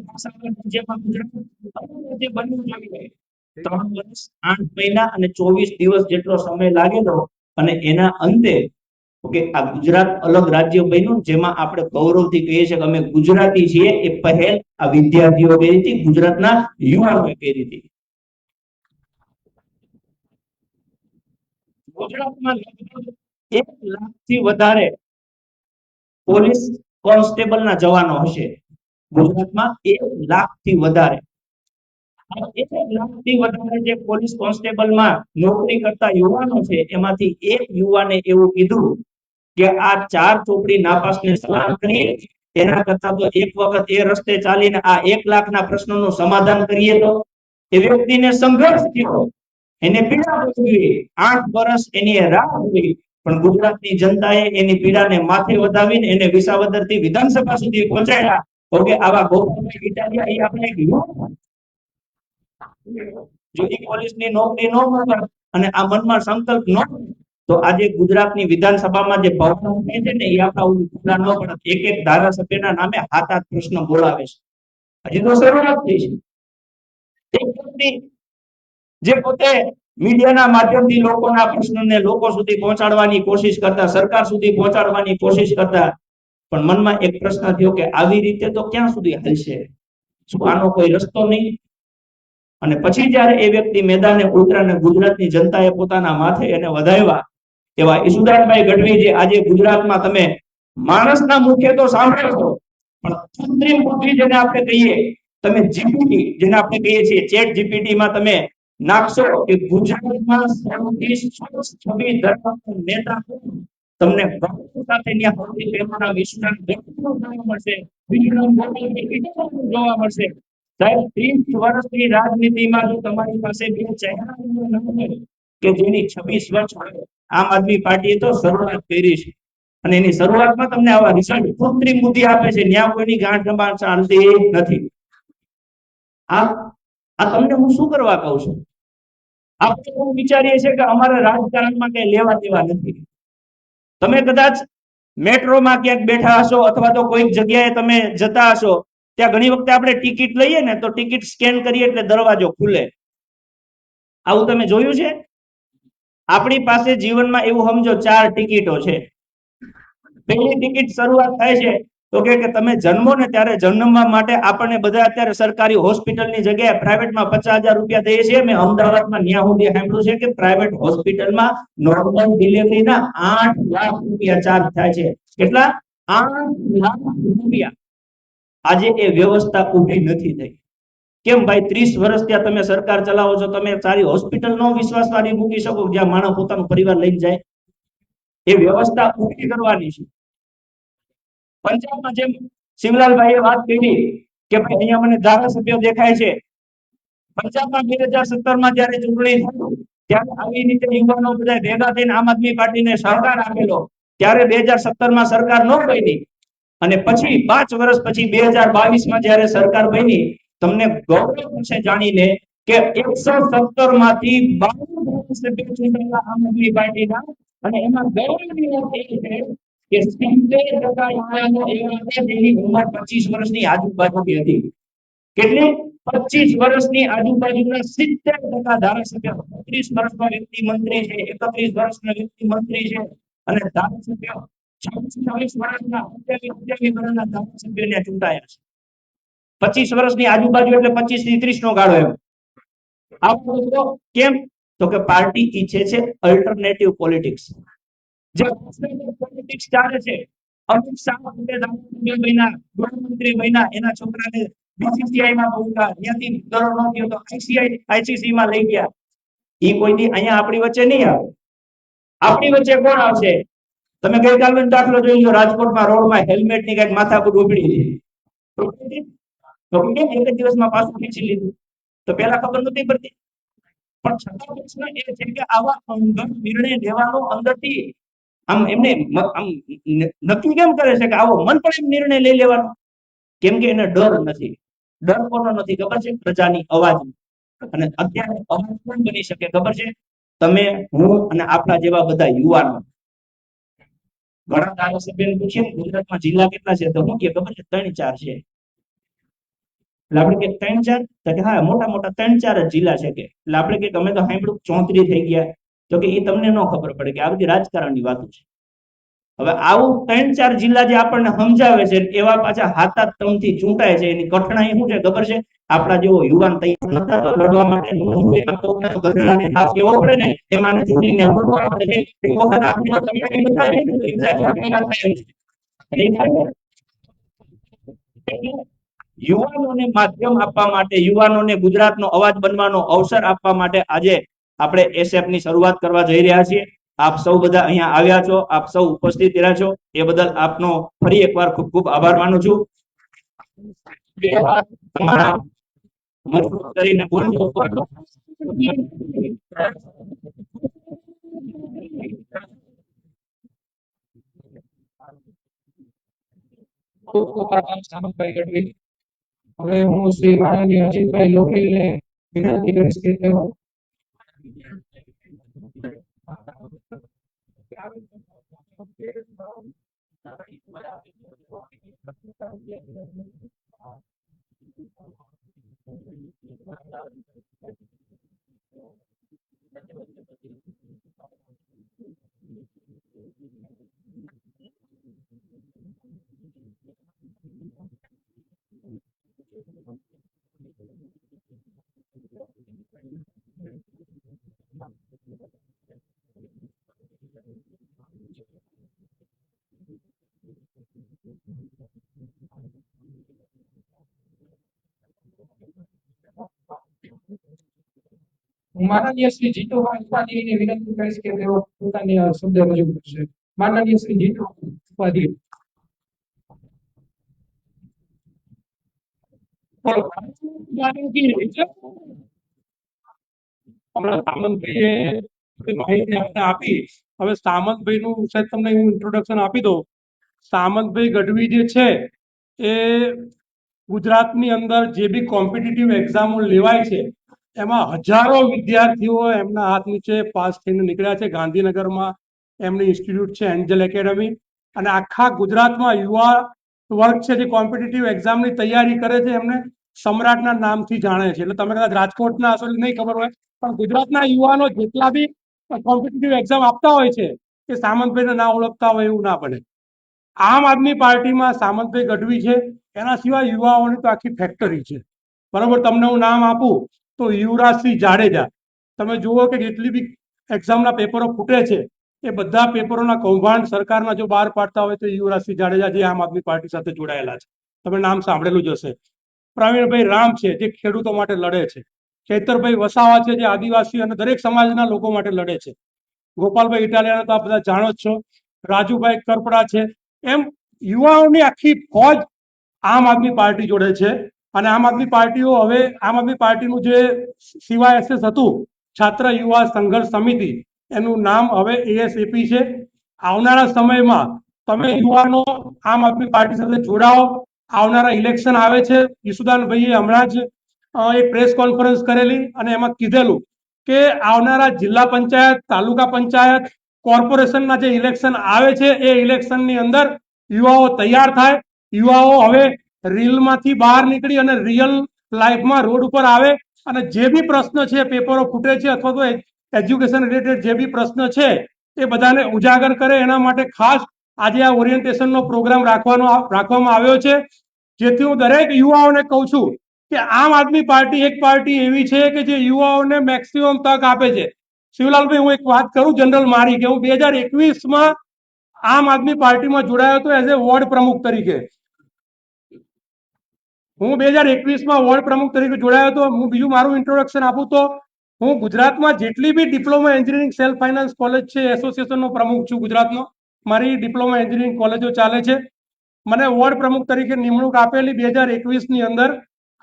રાજ્યમાં ગુજરાત અલગ રાજ્ય બનવું જોઈએ. 3 વર્ષ 8 મહિના અને 24 દિવસ જેટલો સમય લાગેલો અને એના અંતે ઓકે આ ગુજરાત અલગ રાજ્ય બન્યું, જેમાં આપણે ગૌરવથી કહીએ છીએ કે અમે ગુજરાતી છીએ. એ પહેલ આ વિદ્યાર્થીઓ કરી હતી, ગુજરાતના યુવાનોએ કરી હતી. ગુજરાતમાં લગભગ 1 લાખથી વધારે પોલીસ કોન્સ્ટેબલના જવાનો હશે. ગુજરાતમાં 1 લાખથી વધારે. આ 1 લાખથી વધારે જે પોલીસ કોન્સ્ટેબલમાં નોકરી કરતા યુવાનો છે એમાંથી એક યુવાને એવું કીધું કે આ 4 ચોપડી નાપાસને સલામ કરીએ એના કરતા તો એક વખત એ રસ્તે ચાલીને આ 1 લાખના પ્રશ્નોનું સમાધાન કરીએ તો. એ વ્યક્તિને સંઘર્ષ થયો, એને પીડા ભોગવી, 8 વર્ષ એની રાહ જોઈ, પણ ગુજરાતની જનતાએ એની પીડાને માથે વધાવીને એને વિસાવદરથી વિધાનસભા સુધી પહોંચાડ્યા. ઓકે, આવા ગોપાલભાઈ ઇટાલિયા એ આપણે એક યુવાન જો એ પોલીસની નોકરી ન મળે અને આ મનમાં સંકલ્પ ન તો આજે ગુજરાતની વિધાનસભામાં જે ભવનો છે ને એ આપણા ઉભા ન પડે. એક એક ધારાસભ્યના નામે 7-8 પ્રશ્ન બોલાવે છે. હજી તો શરૂઆત થઈ છે. એક વ્યક્તિ જે પોતે મીડિયાના માધ્યમથી લોકોના પ્રશ્નોને લોકો સુધી પહોંચાડવાની કોશિશ કરતા, સરકાર સુધી પહોંચાડવાની કોશિશ કરતા, પણ મનમાં એક પ્રશ્ન થયો કે આવી રીતે તો ક્યાં સુધી હાલશે? શું આનો કોઈ રસ્તો નહીં? અને પછી જ્યારે એ વ્યક્તિ મેદાને ઉતર્યા, ગુજરાતની જનતાએ પોતાના માથે એને વધાવ્યા, એવા ઈસુદાનભાઈ ગઢવી જે આજે ગુજરાતમાં તમે માણસના મુખે તો સાંભળો છો, પણ કૃત્રિમ બુદ્ધિ જેને આપણે કહીએ, તમે જીપીટી જેને આપણે કહીએ છીએ, ચેટ જીપીટી માં તમે નાખશો કે ગુજરાતમાં સૌથી સ્વચ્છ છબી ધરાવતો નેતા કોણ, તમને ગૌરવ સાથે ત્યાં સૌથી પહેલાના વિશ્વના જોવા મળશે, જોવા મળશે. સાહેબ 30 વર્ષની રાજનીતિમાં જો તમારી પાસે બે ચહેરાનું નામ હોય કે જેની છબી સ્વચ્છ હોય, આમ આદમી પાર્ટીએ તો શરૂઆત કરી છે અને એની શરૂઆતમાં તમને આવા રિઝલ્ટ કૃત્રિમ બુદ્ધિ આપે છે, ન્યા કોઈની ગાંઠ ગંભાણ ચાલતી નથી. આ તમને હું શું કરવા કહું છું? આપણે એવું વિચારીએ છીએ કે અમારે રાજકારણમાં કઈ લેવા દેવા નથી. તમે કદાચ મેટ્રોમાં ક્યાંક બેઠા હશો અથવા તો કોઈક જગ્યાએ તમે જતા હશો, ત્યાં ઘણી વખતે આપણે ટિકિટ લઈએ ને તો ટિકિટ સ્કેન કરીએ એટલે દરવાજો ખુલે. આવું તમે જોયું છે? આપણી પાસે જીવનમાં એવું સમજો 4 ટિકિટો છે. પહેલી ટિકિટ શરૂઆત થાય છે તો કે તમે જન્મો ને ત્યારે જન્મવા માટે આપણને બધા અત્યારે સરકારી હોસ્પિટલની જગ્યાએ પ્રાઇવેટમાં 50,000 રૂપિયા દઈએ છીએ. મેં અમદાવાદમાં ન્યા સુધી સાંભળ્યું છે કે પ્રાઇવેટ હોસ્પિટલમાં નોર્મલ ડિલિવરીના 8 લાખ રૂપિયા ચાર્જ થાય છે. કેટલા? 8 લાખ રૂપિયા. આજે એ વ્યવસ્થા ઊભી નથી થઈ. કેમ ભાઈ? 30 વર્ષ ત્યાં તમે સરકાર ચલાવો છો, તમે સારી હોસ્પિટલ નો વિશ્વાસવાદી મૂકી શકો જ્યાં માણસ પોતાનો પરિવાર લઈને જાય? એ વ્યવસ્થા ઊભી કરવાની છે. પંજાબમાં જેમ શિવલાલભાઈએ વાત કરી કે ભાઈ અહીંયા મને ધારાસભ્ય દેખાય છે, પંજાબમાં 2017માં જ્યારે ચૂંટણી થઈ ત્યારે આવી રીતે યુવાનો બધા ભેગા થઈને આમ આદમી પાર્ટીને સહકાર આપેલો, ત્યારે 2017માં સરકાર ન બની અને પછી 5 વર્ષ પછી 2022માં જ્યારે સરકાર બની, તમને ગૌરવ થશે જાણીને કે 117 માંથી 52 ધારાસભ્ય ચૂંટાયેલા આમ આદમી પાર્ટીના, અને એમાં ગૌરવની વાત એ છે કે 70% યુવાનો એવા હતા જેની ઉંમર 25 વર્ષની આજુબાજુની હતી. કેટલી? 25 વર્ષની આજુબાજુના 70% ધારાસભ્ય. 30 વર્ષનો વ્યક્તિ મંત્રી છે, 31 વર્ષનો વ્યક્તિ મંત્રી છે અને ધારાસભ્ય 26 વર્ષના 28 વર્ષના ધારાસભ્યને ચૂંટાયા છે. 25 વર્ષની આજુબાજુ એટલે 25 થી 30 નો ગાળો. એમ આ કેમ? તો કે પાર્ટી ઈચ્છે છે અલ્ટરનેટિવ પોલિટિક્સ. જે પોલિટિક્સ ચાલે છે, અમિત શાહ ધારાસભ્ય બન્યા, ગૃહમંત્રી બન્યા, એના છોકરાને બીસીસીઆઈ માં બોલતા, ત્યાંથી દરોડો ન થયો તો આઈસીસી માં લઈ ગયા. એ કોઈ દી અહીંયા આપણી વચ્ચે નહીં આવે. આપણી વચ્ચે કોણ આવશે? તમે ગઈકાલનો દાખલો જોઈ લો, રાજકોટમાં રોડમાં હેલ્મેટ ની કઈક માથાકૂટ ઉપડી છે, તો કેમ એક જ દિવસમાં પાછું ખેંચી લીધું? તો પેલા ખબર નથી પડતી. પણ છતાં પ્રશ્ન એ છે કે આવા અંગત નિર્ણય લેવાનો અંદરથી આમ એમને આમ નક્કી કેમ કરે છે કે આવો મન પણ એમ નિર્ણય લઈ લેવાનો? કેમ કે એને ડર નથી. ડર કોનો નથી ખબર છે? પ્રજાની અવાજ. અને અત્યારે અવાજ કોણ બની શકે ખબર છે? તમે, હું અને આપણા જેવા બધા યુવાનો. ઘણા ધારાસભ્યોને પૂછીએ ગુજરાતમાં જિલ્લા કેટલા છે તો હું કે ખબર છે? 3-4 છે. એટલે આપણે કે 3-4? તો કે હા, મોટા મોટા 3-4 જ જિલ્લા છે કે. એટલે આપણે કે તમે તો સાંભળ્યું 34 થઈ ગયા. તો કે એ તમને ન ખબર પડે કે આ બધી રાજકારણની વાતો છે. હવે આવું 3-4 જિલ્લા જે આપણને સમજાવે છે, એવા પાછા 7-8 થી ચૂંટાય છે. એની કઠણાઈ શું છે ખબર છે? આપણા જેવો યુવાન તૈયાર નતા લડવા માટે. કેવો પડે ને એમાં ચૂંટીને લડવા પડે. યુવાનોને માધ્યમ આપવા માટે, યુવાનોને ગુજરાતનો અવાજ બનવાનો અવસર આપવા માટે આજે આપણે એસએફ ની શરૂઆત કરવા જઈ રહ્યા છીએ. આપ સૌ બધા અહીંયા આવ્યા છો, આપ સૌ ઉપસ્થિત રહ્યા છો, એ બદલ આપનો ફરી એકવાર ખૂબ ખૂબ આભાર માનું છું. મજબૂત કરીને બોલજો. ખૂબ ખૂબ આભાર સામંતભાઈ ગઢવી. હવે હું શ્રી માનનીય અજીતભાઈ લોખીલને વિનંતી કરીશ કે તેઓ હું માનનીય શ્રી જીતુભાઈ ઉપાધ્યાયને વિનંતી કરીશ કે તેઓ પોતાની શબ્દ રજૂ કરશે. માનનીય શ્રી જીતુભાઈ ઉપાધ્યાય. હમણાં સામંતભાઈએ માહિતી આપણે આપી. હવે સામંતભાઈનું સાહેબ તમને હું ઇન્ટ્રોડક્શન આપી દઉં. સામંતભાઈ ગઢવી જે છે એ ગુજરાતની અંદર જે બી કોમ્પિટિટિવ એક્ઝામો લેવાય છે એમાં હજારો વિદ્યાર્થીઓ એમના હાથ નીચે પાસ થઈને નીકળ્યા છે. ગાંધીનગરમાં એમની ઇન્સ્ટિટ્યૂટ છે એન્જલ એકેડમી, અને આખા ગુજરાતમાં યુવા વર્ગ છે જે કોમ્પિટિટિવ એક્ઝામની તૈયારી કરે છે એમને સમ્રાટના નામથી જાણે છે. એટલે તમે કદાચ રાજકોટના હશો નહીં ખબર હોય, પણ ગુજરાતના યુવાનો જેટલા બી કોમ્પિટિટિવ એક્ઝામ આપતા હોય છે એ સામંતભાઈને ના ઓળખતા હોય એવું ના બને. આમ આદમી પાર્ટીમાં સામંતભાઈ ગઢવી છે, એના સિવાય યુવાઓની તો આખી ફેક્ટરી છે. બરાબર, તમને હું નામ આપું તો યુવરાજસિંહ જાડેજા. તમે જુઓ કે જેટલી બી એક્ઝામના પેપરો ફૂટે છે એ બધા પેપરોના કૌભાંડ સરકારના જો બહાર પાડતા હોય તો યુવરાજસિંહ જાડેજા જે આમ આદમી પાર્ટી સાથે જોડાયેલા છે, તમે નામ સાંભળેલું જ હશે. પ્રવીણભાઈ રામ છે જે ખેડૂતો માટે લડે છે. ચૈતરભાઈ વસાવા છે જે આદિવાસી અને દરેક સમાજના લોકો માટે લડે છે. ગોપાલભાઈ ઇટાલિયાને તો આપ બધા જાણો જ છો. રાજુભાઈ કરપડા છે. એમ યુવાઓની આખી ફોજ આમ આદમી પાર્ટી જોડે છે. અને આમ આદમી પાર્ટીઓ હવે આમ આદમી પાર્ટીનું જે CYSS હતું, છાત્ર યુવા સંઘર્ષ સમિતિ, એનું નામ હવે ASAP છે. આવનારા સમયમાં તમે યુવાનો આમ આદમી પાર્ટી સાથે જોડાઓ. આવનારા ઇલેક્શન આવે છે. યશુદાનભાઈએ હમણાં જ એક પ્રેસ કોન્ફરન્સ કરેલી અને એમાં કીધેલું કે આવનારા જિલ્લા પંચાયત, તાલુકા પંચાયત, કોર્પોરેશનના જે ઇલેક્શન આવે છે એ ઇલેક્શનની અંદર યુવાઓ તૈયાર થાય. યુવાઓ હવે રીલમાંથી બહાર નીકળી અને રિયલ લાઈફમાં રોડ ઉપર આવે અને જે બી પ્રશ્ન છે, પેપરો ફૂટે છે અથવા તો એજ્યુકેશન રિલેટેડ જે બી પ્રશ્ન છે એ બધાને ઉજાગર કરે. એના માટે ખાસ આજે આ ઓરિએન્ટેશનનો પ્રોગ્રામ રાખવામાં આવ્યો છે, જેથી હું દરેક યુવાઓને કહું છું કે આમ આદમી પાર્ટી એક પાર્ટી એવી છે કે જે યુવાઓને મેક્સિમમ તક આપે છે. શિવલાલભાઈ, હું એક વાત કરું જનરલ મારી, કે હું 2021માં આમ આદમી પાર્ટીમાં જોડાયો હતો એઝ એ વોર્ડ પ્રમુખ તરીકે. હું 2021માં વોર્ડ પ્રમુખ તરીકે જોડાયો હતો. હું બીજું મારું ઇન્ટ્રોડક્શન આપું તો હું ગુજરાતમાં જેટલી બી diploma engineering self finance college છે એસોસિએશનનો પ્રમુખ છું ગુજરાતનો. મારી ડિપ્લોમા એન્જિનિયરિંગ કોલેજો ચાલે છે. મને વોર્ડ પ્રમુખ તરીકે નિમણૂક આપેલી 2021ની અંદર.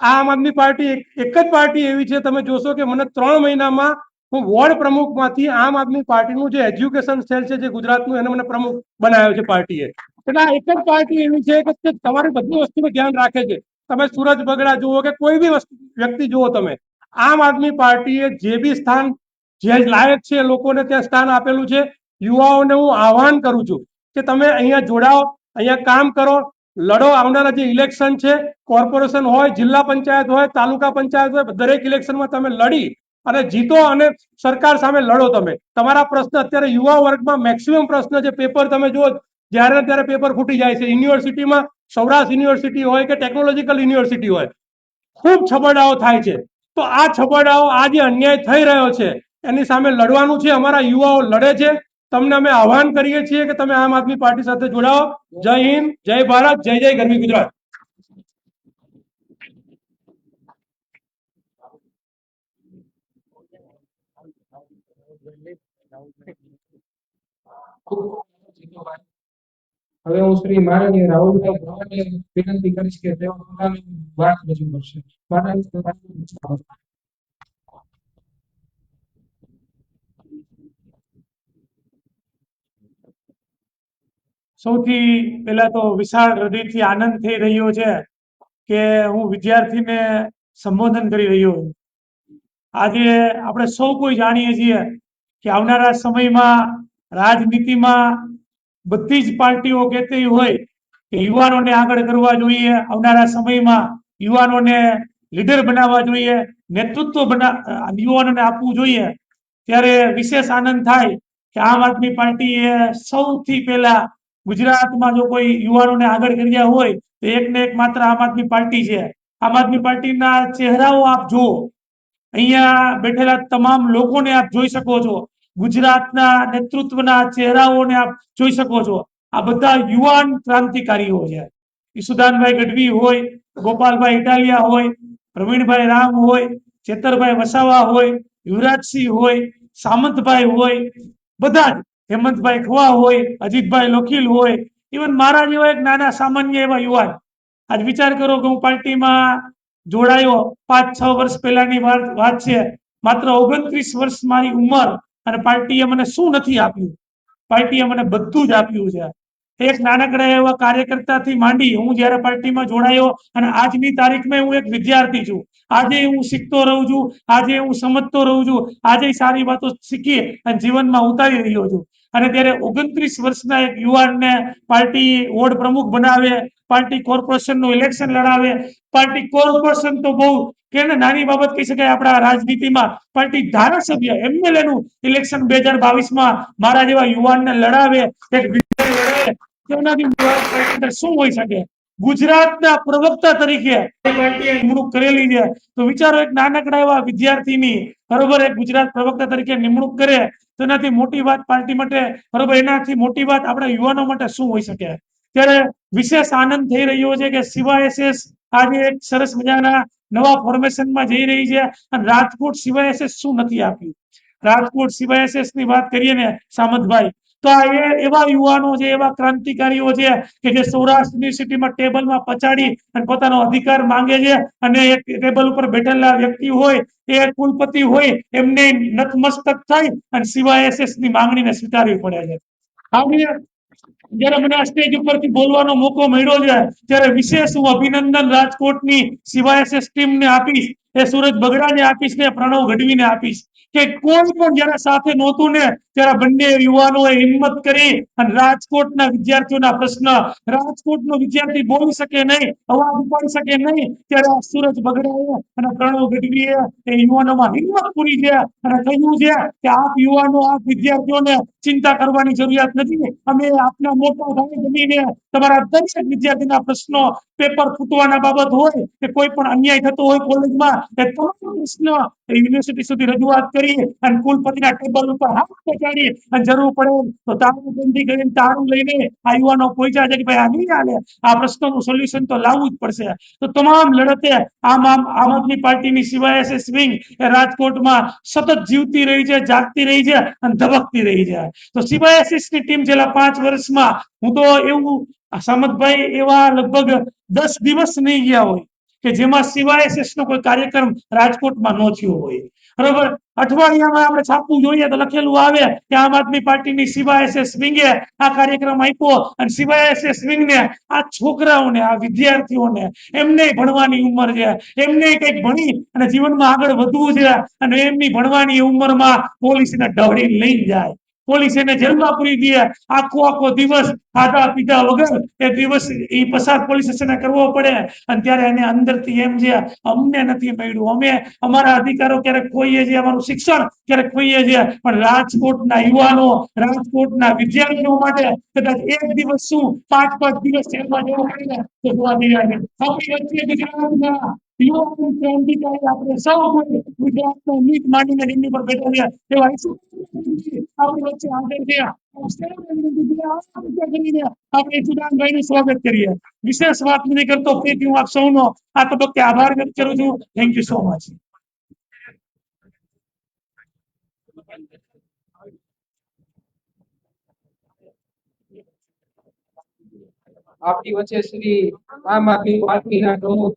આમ આદમી પાર્ટી એક જ પાર્ટી એવી છે, તમે જોશો કે મને 3 મહિનામાં હું વોર્ડ પ્રમુખમાંથી આમ આદમી પાર્ટીનું જે એજ્યુકેશન સેલ છે જે ગુજરાતનું, એને મને પ્રમુખ બનાવ્યો છે પાર્ટીએ. એટલે આ એક જ પાર્ટી એવી છે કે તમારી બધી વસ્તુનું ધ્યાન રાખે છે. તમે સુરજ બગડા જુઓ કે કોઈ બી વ્યક્તિ જુઓ, તમે આમ આદમી પાર્ટીએ જે બી સ્થાન જે લાયક છે લોકોને ત્યાં સ્થાન આપેલું છે. યુવાઓને હું આહ્વાન કરું છું કે તમે અહીંયા જોડાઓ, અહીંયા કામ કરો, લડો. આવનારા જે ઇલેક્શન છે, કોર્પોરેશન હોય, જિલ્લા પંચાયત હોય, તાલુકા પંચાયત હોય, દરેક ઇલેક્શનમાં તમે લડી અને જીતો અને સરકાર સામે લડો. તમે તમારા પ્રશ્ન અત્યારે યુવા વર્ગમાં મેક્સિમમ પ્રશ્ન છે. પેપર તમે જુઓ, જ્યારે ત્યારે પેપર ફૂટી જાય છે. યુનિવર્સિટીમાં સૌરાષ્ટ્ર યુનિવર્સિટી હોય કે ટેકનોલોજીકલ યુનિવર્સિટી હોય, ખૂબ છબરડાઓ થાય છે. તો આ છબરડાઓ, આ જે અન્યાય થઈ રહ્યો છે એની સામે લડવાનું છે. અમારા યુવાઓ લડે છે. તમને અમે આહ્વાન કરીએ છીએ કે તમે આમ આદમી પાર્ટી સાથે જોડાઓ. જય હિન્દ, જય ભારત, જય જય ગરવી ગુજરાત. ખૂબ ખૂબ આભાર જીતુભાઈ. હવે હું શ્રી માનનીય રાહુલભાઈ ભવાને વિનંતી કરીશ કે તેઓ પોતાની વાત રજૂ કરશે. માનનીય સૌથી પહેલા તો વિશાળ હૃદયથી આનંદ થઈ રહ્યો છે કે હું વિદ્યાર્થીને સંબોધન કરી રહ્યો છું. આજે આપણે સૌ કોઈ જાણીએ છીએ કે આવનારા સમયમાં રાજનીતિમાં બધી જ પાર્ટીઓ કહેતી હોય કે યુવાનોને આગળ કરવા જોઈએ, આવનારા સમયમાં યુવાનોને લીડર બનાવવા જોઈએ, નેતૃત્વ યુવાનોને આપવું જોઈએ. ત્યારે વિશેષ આનંદ થાય કે આમ આદમી પાર્ટીએ સૌથી પહેલા ગુજરાતમાં જો કોઈ યુવાનોને આગળ કર્યા હોય તો એક ને એક માત્ર આમ આદમી પાર્ટી છે. આમ આદમી પાર્ટીના ચહેરાઓ આપ જુઓ, અહીંયા બેઠેલા તમામ લોકોને આપ જોઈ શકો છો, ગુજરાતના નેતૃત્વના ચહેરાઓને આપ જોઈ શકો છો. આ બધા યુવાન ક્રાંતિકારીઓ છે. ઈસુદાનભાઈ ગઢવી હોય, ગોપાલભાઈ ઇટાલિયા હોય, પ્રવીણભાઈ રામ હોય, ચેતરભાઈ વસાવા હોય, યુવરાજસિંહ હોય, સામંતભાઈ હોય, બધા જ, હેમંતભાઈ ખવા હોય, અજીતભાઈ લોખીલ હોય, ઇવન મારા જેવા એક નાના સામાન્ય એવા યુવાન. આજ વિચાર કરો કે હું પાર્ટીમાં જોડાયો 5-6 વર્ષ પહેલાની વાત છે. માત્ર 29 વર્ષ મારી ઉંમર, અને પાર્ટીએ મને શું નથી આપ્યું? પાર્ટીએ મને બધું જ આપ્યું છે. એક નાનકડા એવા કાર્યકર્તાથી માંડી હું જ્યારે પાર્ટીમાં જોડાયો, અને આજની તારીખમાં હું એક વિદ્યાર્થી છું. આજે હું શીખતો રહું છું, આજે હું સમજતો રહું છું, આજે સારી વાતો શીખી અને જીવનમાં ઉતારી રહ્યો છું. અને ત્યારે 29 વર્ષના એક યુવાનને પાર્ટી વોર્ડ પ્રમુખ બનાવે, પાર્ટી કોર્પોરેશનનું ઇલેક્શન લડાવે. પાર્ટી કોર્પોરેશન તો બહુ કે નાની બાબત કહી શકાય આપણા રાજનીતિમાં. પાર્ટી ધારાસભ્ય MLA નું ઇલેક્શન 2022માં મારા જેવા યુવાનને લડાવે, એક લડાવે, તેનાથી શું હોઈ શકે? ગુજરાતના પ્રવક્તા તરીકે પાર્ટીએ નિમણૂક કરેલી છે. તો વિચારો, એક નાનકડા એવા વિદ્યાર્થીની બરોબર એક ગુજરાત પ્રવક્તા તરીકે નિમણૂક કરે તો એનાથી મોટી વાત પાર્ટી માટે, બરોબર, એનાથી મોટી વાત આપણા યુવાનો માટે શું હોઈ શકે? ત્યારે વિશેષ આનંદ થઈ રહ્યો છે કે CYSS આજે એક સરસ મજાના નવા ફોર્મેશનમાં જઈ રહી છે. અને રાજકોટ CYSS શું નથી આપ્યું? રાજકોટ CYSS ની વાત કરીએ ને સામંતભાઈ, તો આ એવા યુવાનો છે, એવા ક્રાંતિકારીઓ છે કે જે સૌરાષ્ટ્ર યુનિવર્સિટીમાં ટેબલમાં પછાડી અને પોતાનો અધિકાર માંગે છે. અને એક ટેબલ ઉપર બેઠેલા વ્યક્તિ હોય, એ કુલપતિ હોય, એમને નતમસ્તક થઈ અને CYSS ની માંગણીને સ્વીકારવી પડે છે. જયારે મને આ સ્ટેજ ઉપરથી બોલવાનો મોકો મળ્યો છે, ત્યારે વિશેષ હું અભિનંદન રાજકોટની CYSS ટીમને આપીશ, એ સુરજ બગડાને આપીશ ને પ્રણવ ગઢવીને આપીશ કે કોઈ પણ જયારે સાથે નહોતું ને ત્યારે બંને યુવાનોએ હિંમત કરી અને રાજકોટના વિદ્યાર્થીઓના પ્રશ્ન, રાજકોટનો વિદ્યાર્થી બોલી શકે નહીં, અવાજ ઉપાડી શકે નહીં, ત્યારે આ સુરજ બગડાએ અને પ્રણવ ગઢવીએ એ યુવાનોમાં હિંમત પૂરી છે અને કહ્યું છે કે આપ યુવાનો, આપ વિદ્યાર્થીઓને ચિંતા કરવાની જરૂરિયાત નથી. અમે આપના મોટા ભાઈ બનીને તમારા દરેક વિદ્યાર્થીના પ્રશ્નો, પેપર ફૂટવાના બાબત હોય કે કોઈ પણ અન્યાય થતો હોય કોલેજમાં, એ તમામ પ્રશ્ન યુનિવર્સિટી સુધી રજૂઆત કરી અને કુલપતિના ટેબલ ઉપર હાથ પહોંચાડી અને જરૂર પડે તો તાળાબંધી કરીને તાળું લઈને આ યુવાનો પહોંચ્યા છે કે ભાઈ આ નહીં હાલે, આ પ્રશ્નોનું સોલ્યુશન તો લાવવું જ પડશે. તો તમામ લડતે આમ આદમી પાર્ટીની CYSS વિંગ એ રાજકોટમાં સતત જીવતી રહી છે, જાગતી રહી છે અને ધબકતી રહી છે. તો CYSS ની ટીમ છેલ્લા 5 વર્ષમાં, હું તો એવું સામંતભાઈ, એવા લગભગ 10 દિવસ નહીં ગયા હોય કે જેમાં CYSS નો કોઈ કાર્યક્રમ રાજકોટમાં ન થયો હોય. બરોબર, અઠવાડિયામાં આપણે છાપવું જોઈએ તો લખેલું આવે કે આમ આદમી પાર્ટીની CYSS વિંગે આ કાર્યક્રમ આપ્યો. અને CYSS વિંગને આ છોકરાઓને, આ વિદ્યાર્થીઓને, એમને ભણવાની ઉંમર છે, એમને કંઈક ભણી અને જીવનમાં આગળ વધવું છે, અને એમની ભણવાની ઉંમરમાં પોલીસ એને ઢવળી લઈ જાય, પોલીસ એને જેલમાં પૂરી દે, આખો દિવસ ખાધા પીધા વગર એ દિવસ એ પસાર પોલીસ સ્ટેશને કરવો પડે. અને ત્યારે એને અંદરથી એમ છે અમને નથી મળ્યું, અમે અમારા અધિકારો ક્યારેક ખોઈએ છીએ, અમારું શિક્ષણ ક્યારેક ખોઈએ છીએ, પણ રાજકોટના યુવાનો, રાજકોટના વિદ્યાર્થીઓ માટે કદાચ એક દિવસ શું 5-5 દિવસ જેલમાં જવું પડે ને તો જોવા તૈયાર છે. આપણી વચ્ચે ગુજરાતના યુવાન ક્રાંતિકારી આપણે સૌ કોઈ ગુજરાતનો નીત માંડીને એમની પર બેઠા છે એવા આપણી વચ્ચે હાજર છે. આપણે સુદાનભાઈનું સ્વાગત કરીએ. વિશેષ વાત નથી કરતો, ફરીથી હું આપ સૌનો આ તબક્કે આભાર વ્યક્ત કરું છું. Thank you so much. આપણી વચ્ચે શ્રી આમ આદમી પાર્ટીના પ્રમુખ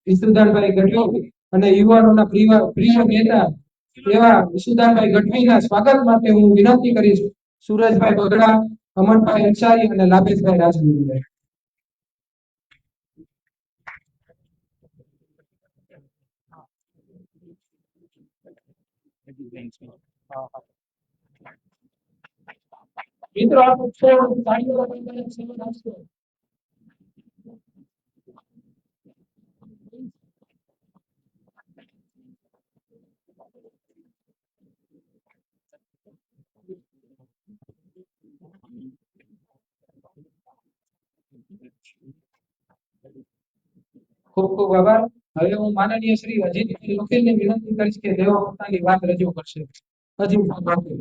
વિસુદાનભાઈ ગઢવી અને યુવાનોના પ્રિય નેતા એવા વિસુદાનભાઈ ગઢવીના સ્વાગત માટે હું વિનંતી કરીશ સુરજભાઈ બગડા, અમનભાઈ અંસારી અને લાભેશભાઈ રાજગુરુને. મિત્રો આપ ખૂબ ખૂબ આભાર. હવે હું માનનીય શ્રી અજીતભાઈ લોખેલને વિનંતી કરીશ કે તેઓ પોતાની વાત રજૂ કરશે. અજીતભાઈ લોખેલ.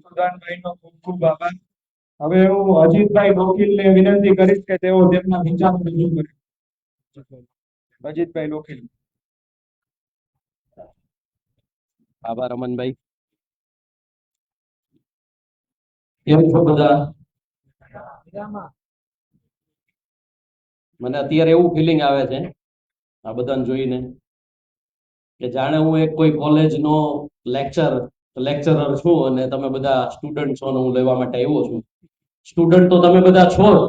સુદાનભાઈનો ખૂબ ખૂબ આભાર. હવે હું અજીતભાઈ લોખીલને વિનંતી કરીશ કે તેઓ તેમના વિચારો રજૂ કરે. અજીતભાઈ લોખીલ. આભાર અમનભાઈ. કેમ છો બધા? મને અત્યારે એવું ફિલિંગ આવે છે આ બધાને જોઈને કે જાણે હું એક કોઈ કોલેજનો લેક્ચરર છું અને તમે બધા સ્ટુડન્ટ છો અને હું લેવા માટે આવ્યો છું. સ્ટુડન્ટ તો તમે બધા છો જ,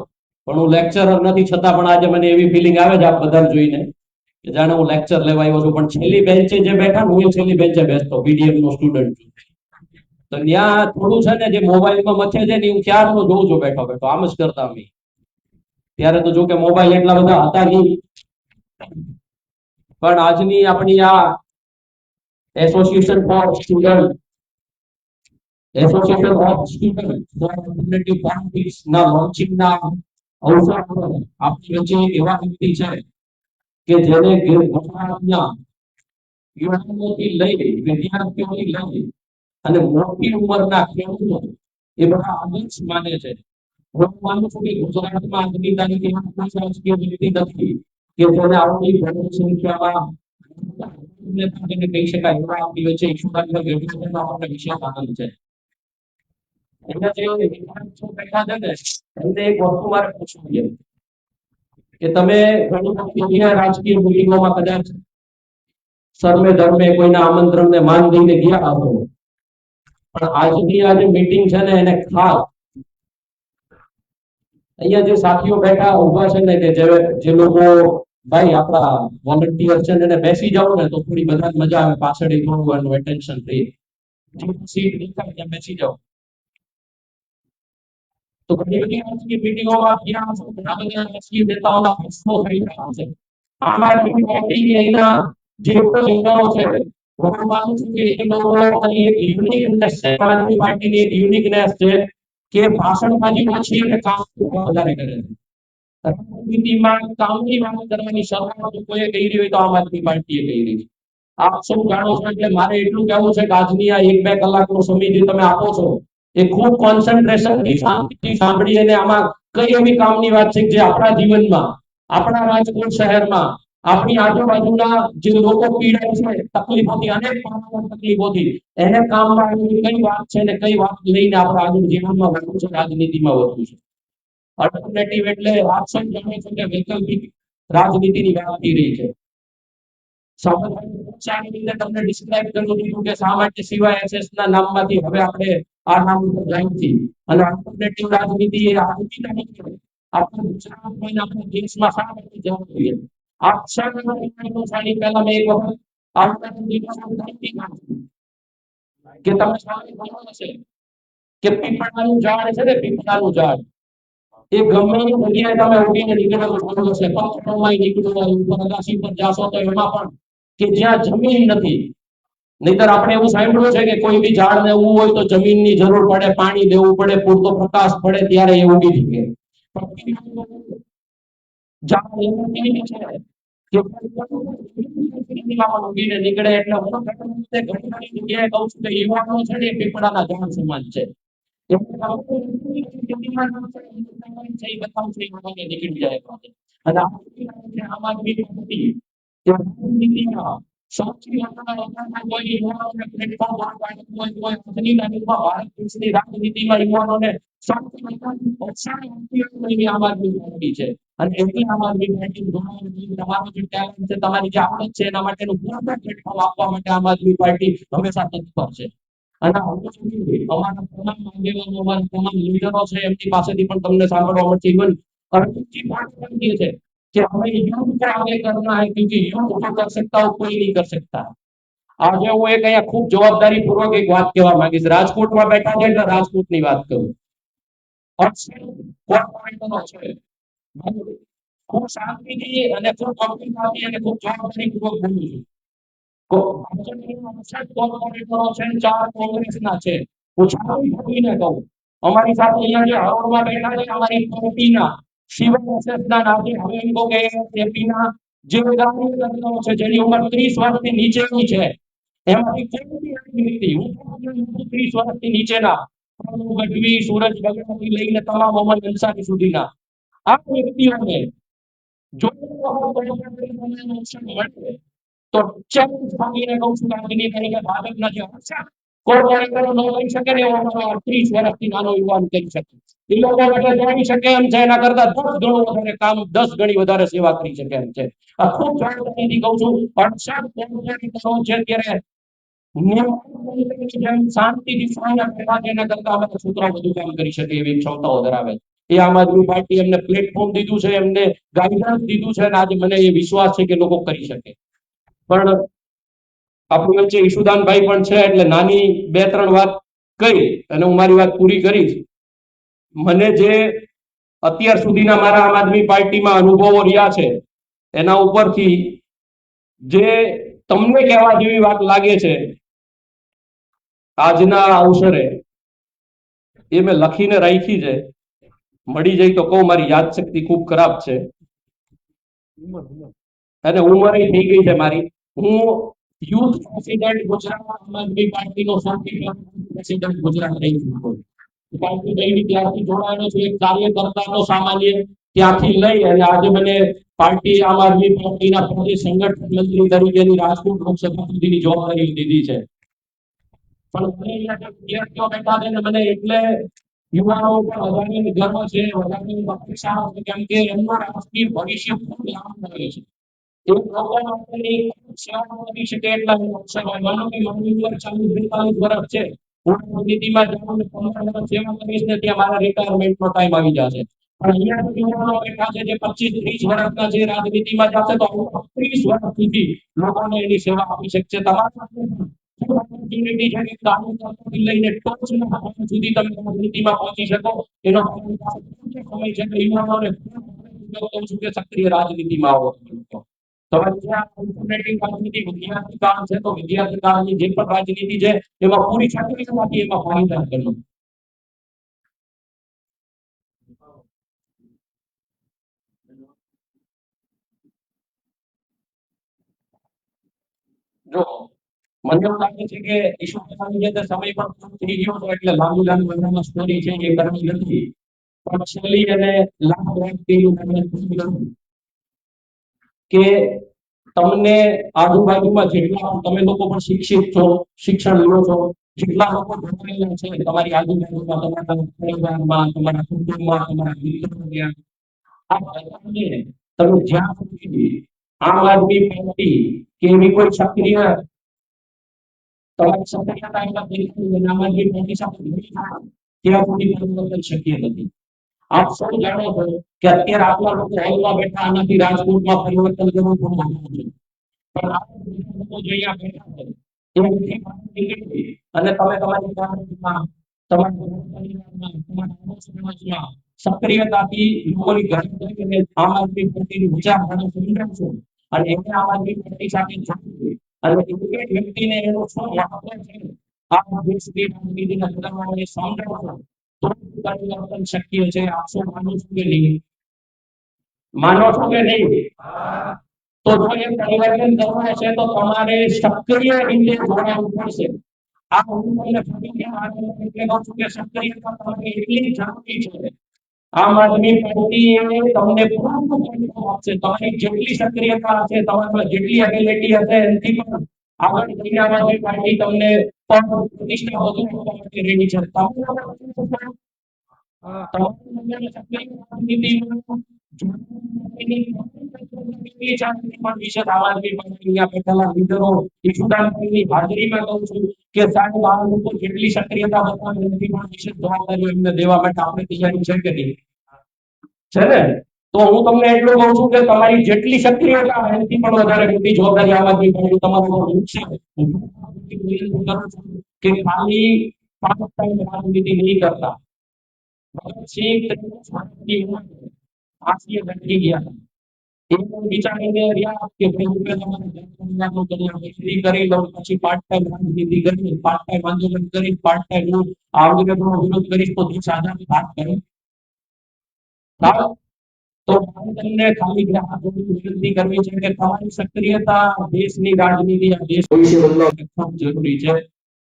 પણ હું લેક્ચરર નથી, છતાં પણ આજે મને એવી ફિલિંગ આવે છે આપ બધાને જોઈને કે જાણે હું લેક્ચર લેવા આવ્યો છું. પણ છેલ્લી બેન્ચે જે બેઠા ને, હું છેલ્લી બેન્ચે બેસતો, બીડીએમ નો સ્ટુડન્ટ છું. તો ત્યાં થોડું છે ને જે મોબાઈલમાં મથે છે ને, હું ક્યારનો જોઉં છું બેઠો બેઠો. આમ જ કરતા અમે ત્યારે તો જો કે મોબાઈલ એટલા બધા હતા નહીં, પણ આજની આપણી આ association for student association of student for community politics ના લોન્ચિંગ ના અવસર પર આપણી વચ્ચે એવા વ્યક્તિ છે કે જેને ગુજરાતના યુવાનોથી લઈ વિદ્યાર્થીઓથી લઈ અને મોટી ઉંમરના ખેડૂતો એ બધા આદર્શ માને છે. હું માનું છું કે ગુજરાતમાં આજની તારીખે એવા કોઈ રાજકીય વ્યક્તિ નથી કે જેને આવડી ઘણી સંખ્યામાં કહી શકાય એવા આપણી વચ્ચે ઈશુદાનભાઈ ગઢવીનો આપણને વિશેષ આનંદ છે. એના જે વિદ્યાર્થીઓ બેઠા છે ને, એમને એક વસ્તુ મારે પૂછવી છે કે તમે ઘણી બધી રાજકીય મિટિંગોમાં કદાચ સર્વે ધર્મે કોઈના આમંત્રણને માન દઈને ગયા હશો, પણ આજની આ જે મીટિંગ છે ને એને ખાસ અહીંયા જે સાથીઓ બેઠા ઉભા છે ને, કે જે લોકો ભાઈ આપણા વોલન્ટિયર છે ને, એને બેસી જાવ ને તો થોડી બધા મજા આવે, પાછળ થોડું એનું એટેન્શન રહે. સીટ દેખાય ત્યાં બેસી જાવ. તો ઘણી બધી રાજકીય મીટિંગોમાં ગયા હશો, ઘણા બધા રાજકીય નેતાઓના પ્રશ્નો થઈ રહ્યા છે. આમાં એના જે યુવાનો છે, હું માનું છું કે એ લોકોની એક યુનિકનેસ છે, આમ આદમી પાર્ટીની એક યુનિકનેસ છે કે ભાષણબાજી ઓછી અને કામ વધારે કરે છે. રાજનીતિમાં કામની વાત કરવાની શરૂઆત કોઈએ કરી હોય તો આમ આદમી પાર્ટીએ કરી છે. આપ સૌ જાણો છો, એટલે મારે એટલું કહેવું છે કે આજની આ 1-2 કલાકનો સમય જે તમે આપો છો એ ખૂબ કોન્સન્ટ્રેશનથી શાંતિથી સાંભળી અને આમાં કઈ એવી કામની વાત છે જે આપણા જીવનમાં, આપણા રાજકોટ શહેરમાં, આપણી આજુબાજુના જે લોકો પીડાય છે તકલીફોથી, અનેક તકલીફોથી, એને કામમાં આવેલી કઈ વાત છે ને કઈ વાત લઈને આપણે આગળ જીવનમાં વધવું છે, રાજનીતિમાં વધવું છે. અલ્ટરનેટિવ એટલે આપ સૌ જાણો છો કે વૈકલ્પિક રાજનીતિની વાત થઈ રહી છે. સારી રીતે તમને ડિસ્ક્રાઇબ કરી દીધું કે શા માટે CYSS ના નામમાંથી હવે આપણે આ નામ ઉપર જાય છે અને અલ્ટરનેટિવ રાજનીતિ એ રાજનીતિ નથી આપણે ગુજરાતમાં અને આપણા દેશમાં શા માટે જવું જોઈએ આ ક્ષણ સારી પહેલા મેં એક વખત અલ્ટરનેટિવ કે તમે સારી ભણો છે કે પીપળાનું ઝાડ છે ને પીપળાનું ઝાડ એ ગમે એની જગ્યાએ તમે ઉઠીને નીકળેલો જોયો છે પક્ષોમાં નીકળેલો ઉપર અગાસી પર જાશો તો એમાં પણ કે જ્યાં જમીન નથી નહીતર આપણે એવું સાંભળ્યું છે કે કોઈ બી ઝાડને ઉગવું હોય તો જમીનની જરૂર પડે પાણી દેવું પડે પૂરતો પ્રકાશ પડે ત્યારે એ ઉગી શકે ઝાડ એવું કેવી છે કે ઉગીને નીકળે એટલે હું ઘણી જગ્યાએ કહું છું કે યુવાનો છે ને એ પીપળાના ઝાડ સમાન છે નીકળી જાય અને આમ આદમી પાર્ટી સૌથી ભારત દેશની રાજનીતિમાં યુવાનોને સૌથી આમ આદમી પાર્ટી છે અને એટલી આમ આદમી પાર્ટી તમારો જે ટેલેન્ટ છે તમારી જે આવડત છે એના માટેનું પૂરતું પ્લેટફોર્મ આપવા માટે આમ આદમી પાર્ટી હંમેશા તત્પર છે અને અમારા તમામ આગેવાનો અમારા તમામ લીડરો છે એમની પાસેથી પણ તમને સાંભળવા મળશે ઇવન અરવિંદજી પણ કહે છે कि हमें युद्ध को आगे करना है क्योंकि युद्ध जो कर सकता हो कोई नहीं कर सकता आज હું એક અહીંયા ખૂબ જવાબદારી પૂર્વક એક વાત કહેવા માંગીશ રાજકોટમાં બેઠા છે એટલે રાજકોટની વાત કરું કોર્પોરેટરો છે ખૂબ શાંતિથી અને ખૂબ ગંભીરતાથી અને ખૂબ જવાબદારી પૂર્વક બોલું છું કોર્પોરેટરો છે 4 કોંગ્રેસના છે હું સારી ખોટીને કહું અમારી સાથે અહીંયા જે હરોળમાં બેઠા છે અમારી પાર્ટીના CYSS ના નામે હવે એમ કહો કે એપીના જે કાર્યકર્તાઓ છે જેની ઉંમર 30 વર્ષથી નીચેની છે એમાંથી કોઈ વ્યક્તિ હું 30 વર્ષથી નીચેના ગઢવી સુરજ બગડાથી લઈને તમામ અમલ અંસારી સુધીના આ વ્યક્તિઓને જો તો ચેલેન્જ માંગીને કહું છું કે આજની તારીખે ભાજપના જે કોર્પોરેટરો ન લઈ શકે ને એવો 30 વર્ષથી નાનો યુવાન કરી શકે એ લોકો માટે જોઈ શકે એમ છે એના કરતા 10 ગણું વધારે કામ 10 ગણી વધારે સેવા કરી શકે એમ છે આ ખૂબ જવાબદારીથી કહું છું 68 કોર્પોરેટરો છે ત્યારે શાંતિથી સાયના બેઠા છે એના કરતા અમારા છોકરાઓ વધુ કામ કરી શકે એવી ક્ષમતાઓ ધરાવે એ આમ આદમી પાર્ટી એમને પ્લેટફોર્મ દીધું છે એમને ગાઈડન્સ દીધું છે અને આજે મને એ વિશ્વાસ છે કે લોકો કરી શકે પણ આપણી વચ્ચે ઈશુદાનભાઈ પણ છે એટલે નાની 2-3 વાત કહી અને હું મારી વાત પૂરી કરીશ મને જે અત્યાર સુધીના મારા આમ આદમી પાર્ટીમાં અનુભવો રહ્યા છે એના ઉપરથી જે તમને કહેવા જેવી વાત લાગે છે આજના અવસરે એ મેં લખીને રાખી છે મળી જાય તો કહું મારી યાદશક્તિ ખૂબ ખરાબ છે અને ઉંમર થઈ ગઈ છે મારી હું યુથ પ્રેસિડેન્ટ ગુજરાત આમ આદમી પાર્ટીનો સૌથી પ્રેસિડેન્ટ ગુજરાત રહી છું પાર્ટી કઈ ત્યારથી જોડાયેલો છું એક કાર્યકર્તાનો સામાન્ય ત્યાંથી લઈ અને આજે મને પાર્ટી આમ આદમી પાર્ટીના પ્રદેશ સંગઠન મંત્રી તરીકેની રાજકોટ લોકસભા સુધીની જવાબદારી દીધી છે પણ મને અહીંયા વિદ્યાર્થીઓ બેઠા છે ને મને એટલે યુવાનો ઉપર વધારે ગર્વ છે વધારે અપેક્ષા છે કેમ કે એમનું રાજકીય ભવિષ્ય ખૂબ લાંબુ રહે છે એ લોકો માટેની સેવા કરી શકે એટલા અવસર હોય માનો કે મારી ઉંમર 40-45 વર્ષ છે હું રાજનીતિમાં જાઉં ને 15 વર્ષ સેવા કરીશ ને ત્યાં મારા રિટાયરમેન્ટનો ટાઈમ આવી જશે પણ અહીંયા યુવાનો બેઠા છે જે 25-30 વર્ષના જે રાજનીતિમાં જશે તો 30 વર્ષ સુધી લોકોને એની સેવા આપી શકશે તમારા ઓપોર્ચ્યુનિટી છે કે કાર્યકર્તાથી લઈને ટોચના પદ સુધી તમે રાજનીતિમાં પહોંચી શકો એનો સમય છે કે યુવાનોને કહું છું કે સક્રિય રાજનીતિમાં આવો તમારી જે ઓલ્ટરનેટિવ રાજનીતિ વિદ્યાર્થી કાળ છે તો વિદ્યાર્થી કાળની જે પણ રાજનીતિ છે એમાં પૂરી સક્રિયતાથી એમાં ભાગીદાર કરવું જો મને એવું લાગે છે કે ઈશ્વરની અંદર સમય પણ પૂરો થઈ ગયો હતો એટલે લાંબુ બધામાં સ્ટોરી છે એ કરવી નથી પણ છેલ્લી અને લાંબુ કે તમને આજુબાજુમાં જેટલા તમે લોકો પણ શિક્ષિત છો શિક્ષણ લો છો જેટલા લોકો જોડાયેલા છે તમારી આજુબાજુમાં તમારા પરિવારમાં તમારા કુટુંબમાં તમારા મિત્રોમાં આ બધાને તમે જ્યાં સુધી આમ આદમી પાર્ટી કે એવી કોઈ સક્રિય તમારી સક્રિયતા એમાં દેખાય અને આમ આદમી પાર્ટી સાથે નહીં થાય ત્યાં સુધી પરિવર્તન શક્ય નથી. આપ સૌ જાણો છો કે અત્યારે આટલા લોકો હોલમાં બેઠા આનાથી રાજકોટમાં પરિવર્તન કરવું ખૂબ અઘરું છે. પણ આ લોકો જે અહીંયા બેઠા છે એ અને તમે તમારી કામમાં તમારા પરિવારમાં તમારા સમાજમાં સક્રિયતાથી લોકોની ઘરે જઈને આમ આદમી પાર્ટીની વિચારધારા સમજાવશો અને એને આમ આદમી પાર્ટી સાથે જોડવું અને એક વ્યક્તિને એનો શું મહત્વ છે આ દેશની રાજનીતિના સુધારણાને સમજાવશો તો પરિવર્તન શક્ય છે. આપ સૌ માનો છો કે નહીં? માનો છો કે નહીં? તો જો એ પરિવર્તન કરવું છે તો તમારે સક્રિય રીતે જોડાવું પડશે. આ હું તમને ફરી કહું છું કે સક્રિયતા તમારી એટલી જરૂરી છે. આમ આદમી પાર્ટી તમને પૂરું પ્લેટફોર્મ આપશે. તમારી જેટલી સક્રિયતા હશે, તમારામાં જેટલી એબિલિટી હશે એનાથી પણ આગળ જઈને આમ આદમી પાર્ટી તમને પદ પ્રતિષ્ઠા વધુ આપવા માટે રેડી છે. જેટલી સક્રિયતા બતાવે એનાથી પણ વિશેષ જવાબદારીઓ એમને દેવા માટે આપણે તૈયારી છે કે નહીં? છે ને? તો હું તમને એટલું કહું છું કે તમારી જેટલી સક્રિયતા એનાથી પણ વધારે મોટી જવાબદારી આમ આદમી પાર્ટી તમારા ઉપર મૂકશે. કે ખાલી પાર્ટ ટાઈમ રાજનીતિ નહીં કરતા. ભગતસિંહ આશીએ લટકી ગયા એવું વિચારીને રહ્યા કે ભાઈ કરી લઉં પછી પાર્ટ ટાઈમ રાજનીતિ કરી પાર્ટ ટાઈમ આંદોલન કરી પાર્ટ ટાઈમ આંદોલનનો વિરોધ કરીશ તો દેશ આઝાદ વાત કરે. તો તમને ખાલી વિનંતી કરવી છે કે તમારી સક્રિયતા દેશની રાજનીતિ આ દેશ ભવિષ્ય બદલાવ ખૂબ જરૂરી છે.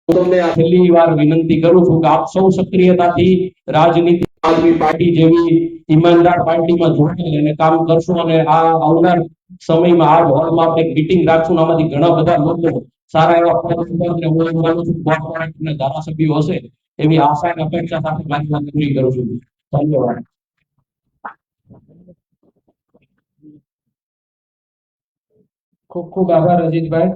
હું તમને આ છેલ્લી વાર વિનંતી કરું છું કે આપ સૌ સક્રિયતાથી રાજનીતિ આદમી પાર્ટી જેવી ઈમાનદાર પાર્ટીમાં જોડાઈને અને કામ કરશો અને આ આવનાર સમયમાં આ હોલમાં આપણે મીટિંગ રાખશું. આમાંથી ઘણા બધા લોકો સારા એવા પદ ઉપર ને હું માનું છું કોર્પોરેટના ધારાસભ્યો હશે એવી આશા અને અપેક્ષા સાથે મારી વાત પૂરી કરું છું. ધન્યવાદ. ખૂબ ખૂબ આભાર અજીતભાઈ.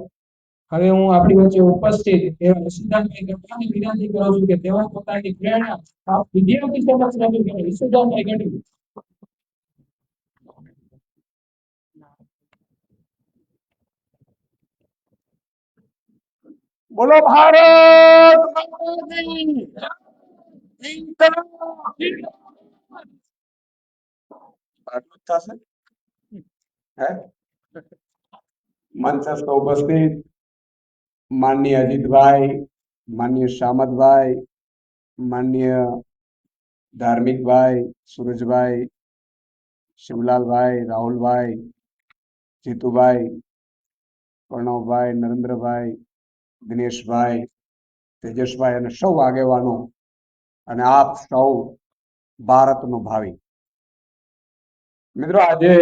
હવે હું આપણી વચ્ચે ઉપસ્થિત એવા ઈશુદાનભાઈ ગઢવીને વિનંતી કરું છું કે તેઓ પોતાની પ્રેરણા આ વિદ્યાર્થી સમક્ષ રજૂ કરે. ઈશુદાનભાઈ ગઢવી. બોલો ભારત મંચસ્થ ઉપસ્થિત માનનીય અજીતભાઈ, માનનીય શામતભાઈ, માનનીય ધાર્મિકભાઈ, સુરજભાઈ, શિવલાલભાઈ, રાહુલભાઈ, જીતુભાઈ, પ્રણવભાઈ, નરેન્દ્રભાઈ, દિનેશભાઈ, તેજસભાઈ અને સૌ આગેવાનો અને આપ સૌ ભારતનું ભાવિ મિત્રો, આજે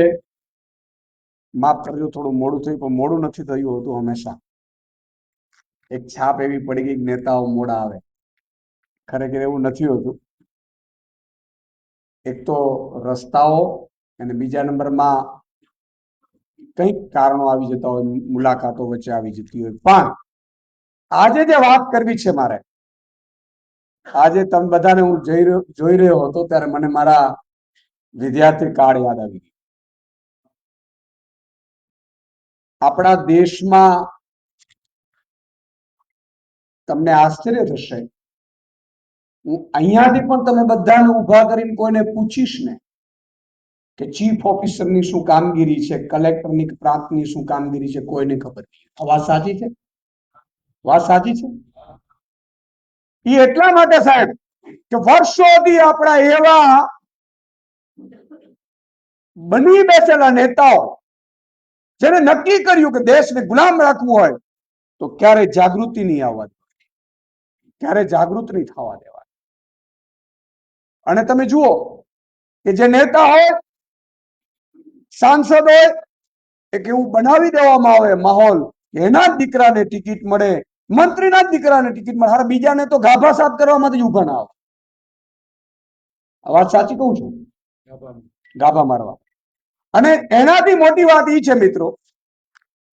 માફ કરજો થોડું મોડું થયું પણ મોડું નથી થયું હતું. હંમેશા એક છાપ એવી પડી ગઈ નેતાઓ મોડા આવે. ખરેખર એવું નથી હોતું. એક તો રસ્તાઓ અને બીજા નંબરમાં કંઈક કારણો આવી જતા હોય, મુલાકાતો વચ્ચે આવી જતી હોય. પણ આજે જે વાત કરવી છે મારે, આજે તમે બધાને હું જોઈ રહ્યો હતો ત્યારે મને મારા વિદ્યાર્થી કાળ યાદ આવી ગયું. આપણા દેશમાં તમને આશ્ચર્ય થશે, હું અહીંયાથી પણ તમે બધાને ઉભા કરીને કોઈને પૂછીશ ને કે ચીફ ઓફિસરની શું કામગીરી છે, કલેક્ટરની પ્રાંતની શું કામગીરી છે, કોઈને ખબર નહીં. આ વાત સાચી છે? વાત સાચી છે? એ એટલા માટે સાહેબ કે વર્ષોથી આપણા એવા બની બેસેલા નેતાઓ જેને નક્કી કર્યું કે દેશને ગુલામ રાખવું હોય તો ક્યારે જાગૃતિ નહીં આવવા દે, ક્યારે જાગૃત નહીં થવા દેવા. અને તમે જુઓ કે જે નેતા હોય, સાંસદ હોય, એક એવું બનાવી દેવામાં આવે માહોલ, એના જ દીકરાને ટિકિટ મળે, મંત્રીના જ દીકરાને ટિકિટ મળે. હારે બીજાને તો ગાભા સાફ કરવામાં જ ઉભા ના આવે. આ વાત સાચી કહું છું? ગાભા મારવા. અને એનાથી મોટી વાત એ છે મિત્રો,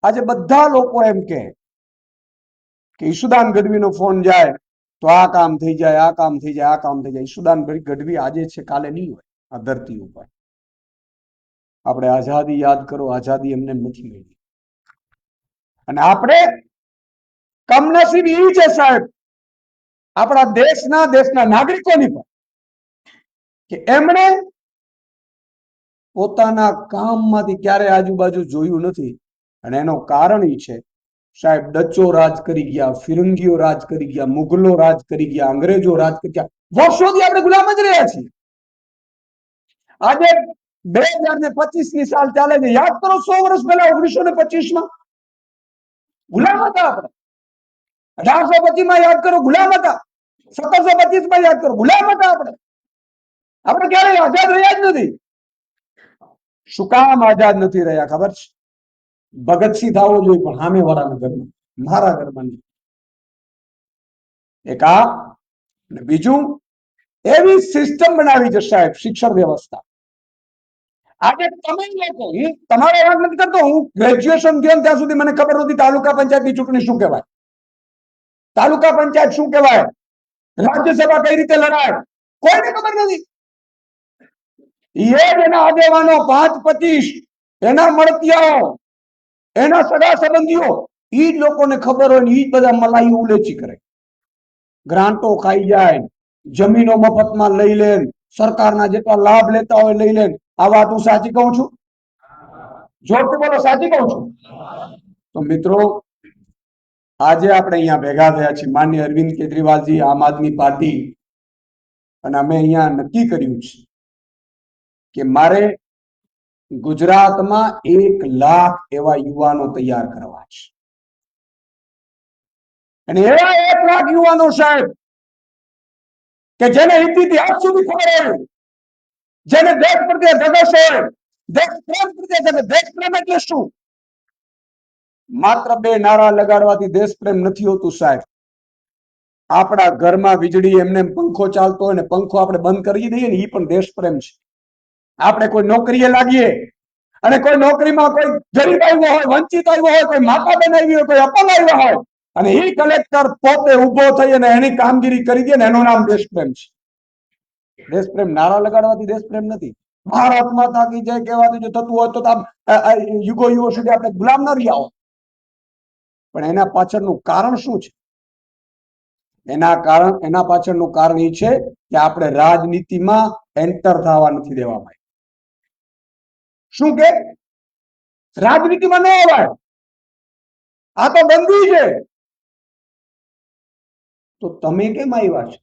આજે બધા લોકો એમ કે ઈશુદાન ગઢવીનો ફોન જાય તો આ કામ થઈ જાય, આ કામ થઈ જાય, આ કામ થઈ જાય. ઈશુદાન ગઢવી આજે છે, કાલે નહીં હોય આ ધરતી ઉપર. આપણે આઝાદી યાદ કરો, આઝાદી એમને નથી મળી. અને આપણે કમનસીબ એ છે સાહેબ આપણા દેશના નાગરિકોની પણ કે એમણે પોતાના કામમાંથી ક્યારે આજુબાજુ જોયું નથી. અને એનો કારણ એ છે સાહેબ, ડચો રાજ કરી ગયા, ફિરંગીઓ રાજ કરી ગયા, મુગલો રાજ કરી ગયા, અંગ્રેજો રાજ કરી ગયા. વર્ષોથી આપણે ગુલામ જ રહ્યા છીએ. આજે 2025ની સાલ ચાલે છે. યાદ કરો 100 વર્ષ પહેલા 1925માં ગુલામ હતા આપણે. 1825માં યાદ કરો ગુલામ હતા. 1725માં યાદ કરો ગુલામ હતા આપણે. આપણે ક્યારેય આઝાદ રહ્યા જ નથી. શું કામ આઝાદ નથી રહ્યા ખબર છે? ભગતસિંહ થવો જોઈએ પણ સામે વાળાના ઘરમાં, મારા ઘરમાં નહીં. એક આ બીજું, એવી સિસ્ટમ બનાવી છે સાહેબ શિક્ષણ વ્યવસ્થા. આજે તમે લોકો, હું તમારો વાત નથી કરતો, હું ગ્રેજ્યુએશન થયો ત્યાં સુધી મને ખબર નહોતી તાલુકા પંચાયતની ચૂંટણી શું કહેવાય, તાલુકા પંચાયત શું કહેવાય, રાજ્યસભા કઈ રીતે લડાય, કોઈને ખબર નથી. એના આગેવાનો 5-25 એના મળતિયાઓ, એના સગા સંબંધીઓ, ઈ જ લોકોને ખબર હોય ને ઈ જ બધા મલાઈ ઉલેચી કરે, ગ્રાન્ટો ખાઈ જાય, જમીનો મફતમાં લઈ લે, સરકારના જેટલા લાભ લેતા હોય લઈ લે. આ વાત હું સાચી કહું છું? જોરથી બોલો, સાચી કહું છું? તો મિત્રો, આજે આપણે અહીંયા ભેગા થયા છીએ, માનનીય અરવિંદ કેજરીવાલજી, આમ આદમી પાર્ટી, અને અમે અહીંયા નક્કી કર્યું છે કે મારે ગુજરાતમાં 1 લાખ એવા યુવાનો તૈયાર કરવા છે. અને એવા 1 લાખ યુવાનો સાહેબ કે જેને ઇતિહાસ સુધી ખબર હોય, જેને દેશ પ્રત્યે ધગશ હોય, દેશ પ્રેમ પ્રત્યે ધગશ. દેશ પ્રેમ એટલે શું? માત્ર 2 નારા લગાડવાથી દેશ પ્રેમ નથી હોતું સાહેબ. આપણા ઘરમાં વીજળી એમને પંખો ચાલતો હોય ને પંખો આપણે બંધ કરી દઈએ ને, એ પણ દેશ પ્રેમ છે. આપણે કોઈ નોકરીએ લાગીએ અને કોઈ નોકરીમાં કોઈ ગરીબ આવ્યો હોય, વંચિત આવ્યો હોય, કોઈ માતા બેન આવી હોય, કોઈ અપંગ આવ્યો હોય, અને એ કલેક્ટર પોતે ઉભો થઈ અને એની કામગીરી કરી દે ને, એનું નામ દેશ પ્રેમ છે. દેશ પ્રેમ નારા લગાડવાથી દેશ પ્રેમ નથી. ભારત માતા કી જય કહેવાથી જો થતું હોય તો યુગો યુગો સુધી આપણે ગુલામ ન રહ્યા હો. પણ એના પાછળનું કારણ શું છે? એના પાછળનું કારણ એ છે કે આપણે રાજનીતિમાં એન્ટર થવા નથી દેવામાં. શું કે રાજનીતિમાં ન અવાય, આ તો બંધી છે. તો તમે કેમ આવ્યા છો?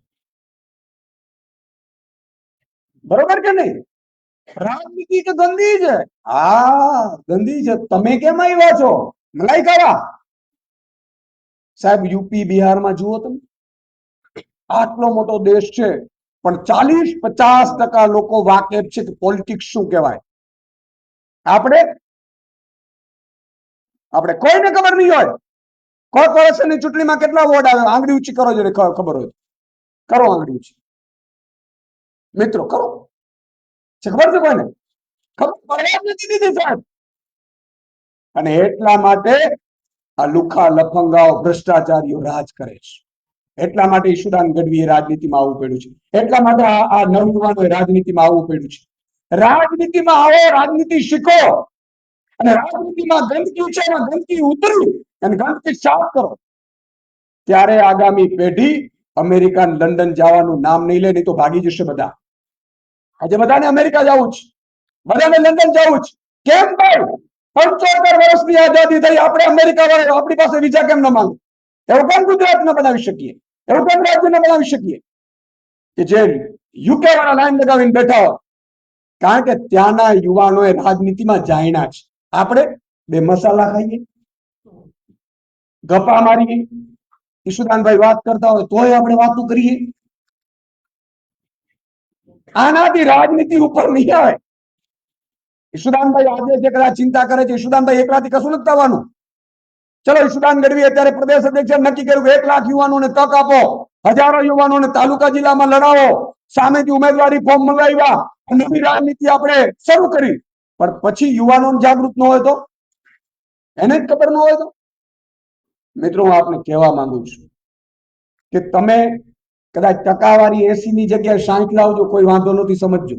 બરોબર કે નહીં? રાજનીતિ કે ગંદી છે? હા, ગંદી છે. તમે કેમ આવ્યા છો? મલાઈ ખાવા? સાહેબ, યુપી બિહારમાં જુઓ તમે, આટલો મોટો દેશ છે પણ 40-50% લોકો વાકેફ છે કે પોલિટિક્સ શું કહેવાય. આપણે કોઈને ખબર નહીં હોય. કોર્પોરેશનની ચૂંટણીમાં કેટલા વોટ આવે? આંગળી ઊંચી કરો, જોડે ખબર હોય કરો આંગળી ઊંચી. મિત્રો કરો, ખબર છે કોઈને? ખબર પડે નથી દીધી સાહેબ. અને એટલા માટે આ લુખા લફંગાઓ ભ્રષ્ટાચારીઓ રાજ કરે છે. એટલા માટે ઈશુદાન ગઢવીએ રાજનીતિમાં આવવું પડ્યું છે. એટલા માટે આ નવયુવાનોએ રાજનીતિમાં આવવું પડ્યું છે. રાજનીતિમાં આવો, રાજનીતિ શીખો, અને રાજનીતિમાં ગંદકી છે એમાં ગંદકી ઉતરી અને ગંદકી સાફ કરો. ત્યારે આગામી પેઢી અમેરિકા, લંડન જવાનું નામ નહીં લે, નહીં તો ભાગી જશે બધા. આજે બધાને અમેરિકા જવું છે, બધાને લંડન જવું છે. કેમ ભાઈ? 75 વર્ષની આઝાદી થઈ, આપણે અમેરિકા વાળા આપણી પાસે વિઝા કેમ ન માંગે? એવું કેમ ગુજરાત ન બનાવી શકીએ? એવું કેમ રાજ્ય ન બનાવી શકીએ કે જે યુકે વાળા લાઈન લગાવીને બેઠા હોય? કારણ કે ત્યાંના યુવાનોએ રાજનીતિમાં જાણ્યા છે. આપણે 2 મસાલા ખાઈએ, ગપ્પા મારીએ, ઈશુદાનભાઈ વાત કરતા હોય તોય આપણે વાતો કરીએ. આનાથી રાજનીતિ ઉપર નહીં આવે. ઈશુદાનભાઈ આજે જે કદાચ ચિંતા કરે છે, ઈશુદાનભાઈ એકલાથી કશું નથી થવાનું. ચલો, ઈશુદાન ગઢવી અત્યારે પ્રદેશ અધ્યક્ષ નક્કી કર્યું કે 1 લાખ યુવાનોને તક આપો, હજારો યુવાનોને તાલુકા જિલ્લામાં લડાવો, સામેથી ઉમેદવારી ફોર્મ મંગાવ્યા, નવી રાજનીતિ આપણે શરૂ કરી. પણ પછી યુવાનો જાગૃત ન હોય તો, એને જ ખબર ન હોય તો. મિત્રો હું આપને કહેવા માંગુ છું કે તમે કદાચ ટકાવારી 80 ની જગ્યાએ 60 લાવજો, કોઈ વાંધો નથી, સમજજો.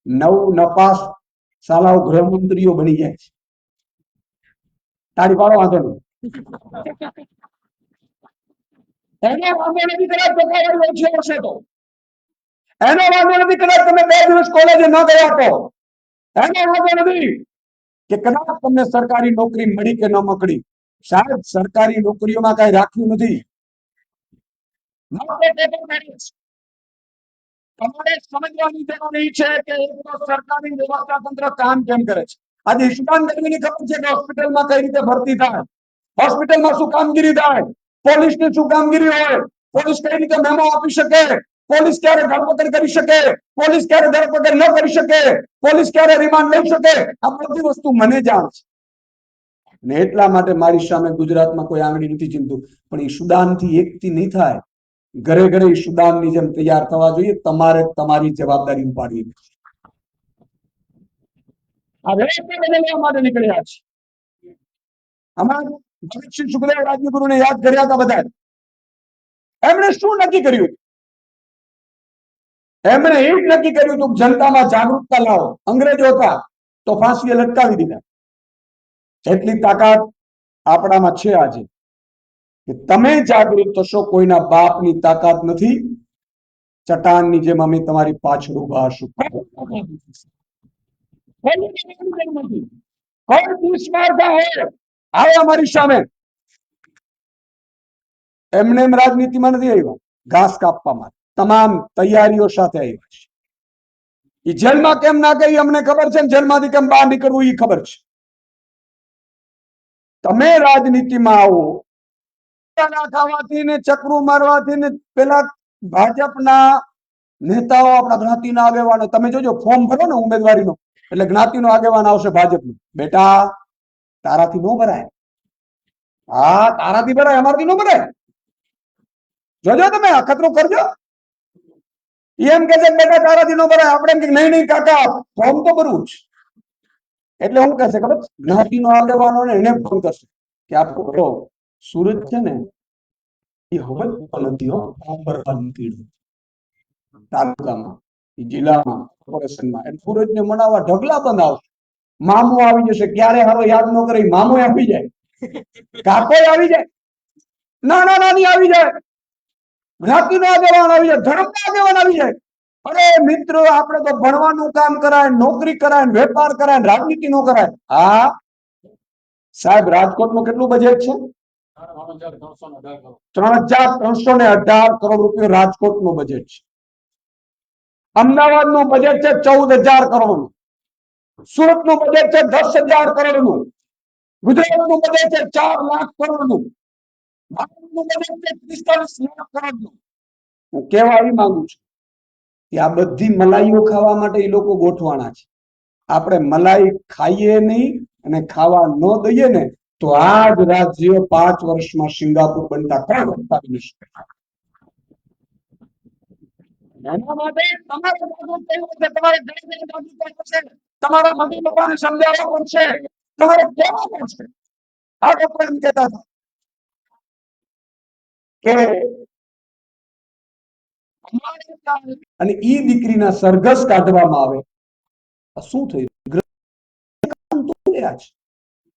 9 નપાસ સાલાઓ ગૃહમંત્રીઓ બની જાય છે. તાળી પાડો, વાંધો નહીં. એને વાંધો નથી કદાચ ટકાવારી ઓછી હશે તો, એનો વાંધો નથી કદાચ તમે 2 દિવસ કોલેજે ન ગયા તો, એનો વાંધો નથી કે કદાચ તમને સરકારી નોકરી મળી કે ન મળી. સાહેબ, સરકારી નોકરીઓમાં કઈ રાખ્યું નથી. તમારે સમજવાની જરૂર છે કે એક તો સરકારી વ્યવસ્થા તંત્ર કામ કેમ કરે છે. આજે ઈશુદાન ગઢવીની ખબર છે કે હોસ્પિટલમાં કઈ રીતે ભરતી થાય, હોસ્પિટલમાં શું કામગીરી થાય, પોલીસની શું કામગીરી હોય, પોલીસ કઈ રીતે મેમો આપી શકે, પોલીસ ક્યારે ધરપકડ કરી શકે, પોલીસ ક્યારે ધરપકડ ન કરી શકે, પોલીસ ક્યારે રિમાન્ડ લઈ શકે, આ બધી વસ્તુ મને જાણ છે. અને એટલા માટે મારી સામે ગુજરાતમાં કોઈ આંગળી નથી ચીંધતું. પણ ઈશુદાનથી એકથી નહીં થાય. ઘરે ઘરે ઈશુદાનની જેમ તૈયાર થવા જોઈએ. તમારે તમારી જવાબદારી ઉપાડવી. આ વ્યવસ્થા બદલવા માટે નીકળ્યા છે. અમારા ભગતસિંહ સુખદેવ રાજ્યગુરુને યાદ કર્યા હતા બધા. એમણે શું નક્કી કર્યું? એમણે એ જ નક્કી કર્યું હતું જનતામાં જાગૃતતા લાવો. અંગ્રેજો હતા તો ફાંસીએ લટકાવી દીધા. એટલી તાકાત આપણામાં છે આજે કે તમે જાગૃત થશો. કોઈના બાપની તાકાત નથી. ચટાણની જેમ અમે તમારી પાછળ ઉભા હશું. અમારી સામે એમને એમ રાજનીતિમાં નથી આવ્યા. ઘાસ કાપવામાં તમામ તૈયારીઓ સાથે આવ્યા છે. એ જેલમાં કેમ ના ગઈ અમને ખબર છે, જેલમાંથી કેમ બહાર નીકળવું એ ખબર છે. તમે રાજનીતિમાં આવો ખાવાથી ને ચક્રું મારવાથી ને પેલા ભાજપના નેતાઓ આપણા જ્ઞાતિના આગેવાનો, તમે જોજો ફોર્મ ભરો ને ઉમેદવારીનો એટલે જ્ઞાતિનો આગેવાન આવશે ભાજપનું. બેટા, તારાથી ન ભરાય. હા, તારાથી ભરાય, અમારાથી ન ભરાય. જોજો તમે અખતરો કરજો. એમ કે છે બેટા તારાથી ન ભરાય, આપણે એમ કે નહીં નહીં કાકા ફોર્મ તો ભરવું જ. એટલે હું કહેશે ખબર, જ્ઞાતિનો આગેવાનો ને એને ફોન કરશે કે આપ કરો સુરત છે ને એ હવે નથી હો, તાલુકામાં, જિલ્લામાં, કોર્પોરેશનમાં એટલે સુરતને મનાવવા ઢગલા બંધ આવશે. મામો આવી જશે. ક્યારે હારો યાદ ન કરે, મામો આવી જાય, કાકો આવી જાય, નાના નાની આવી જાય, જ્ઞાતિનો આગેવાન આવી જાય, ધર્મના આગેવાન આવી જાય. અરે મિત્રો, આપણે તો ભણવાનું કામ કરાય, નોકરી કરાય, વેપાર કરાય, રાજનીતિ નો કરાય. હા સાહેબ, રાજકોટનું કેટલું બજેટ છે? 3,318 કરોડ રૂપિયા રાજકોટનું બજેટ છે. અમદાવાદનું બજેટ છે 14,000 કરોડનું. સુરતનું બજેટ છે 10,000 કરોડનું. ગુજરાતનું બજેટ છે 4 લાખ કરોડનું. ભારતનું બજેટ છે 45 લાખ કરોડનું. હું કહેવા આવી માંગુ છું કે આ બધી મલાઈઓ ખાવા માટે એ લોકો ગોઠવાના છે. આપણે મલાઈ ખાઈએ નહીં અને ખાવા ન દઈએ ને તો આ જ રાજ્ય 5 વર્ષમાં સિંગાપુર બનતા કોણ બતાવી શકે? એના માટે તમારે જાગૃત થવું પડશે. તમારે તમારા મમ્મી પપ્પાને સમજાવવા પડશે, તમારે કહેવા પડશે. આ લોકો એમ કહેતા હતા કે અને ઈ દીકરીના સરઘસ કાઢવામાં આવે. શું થયું?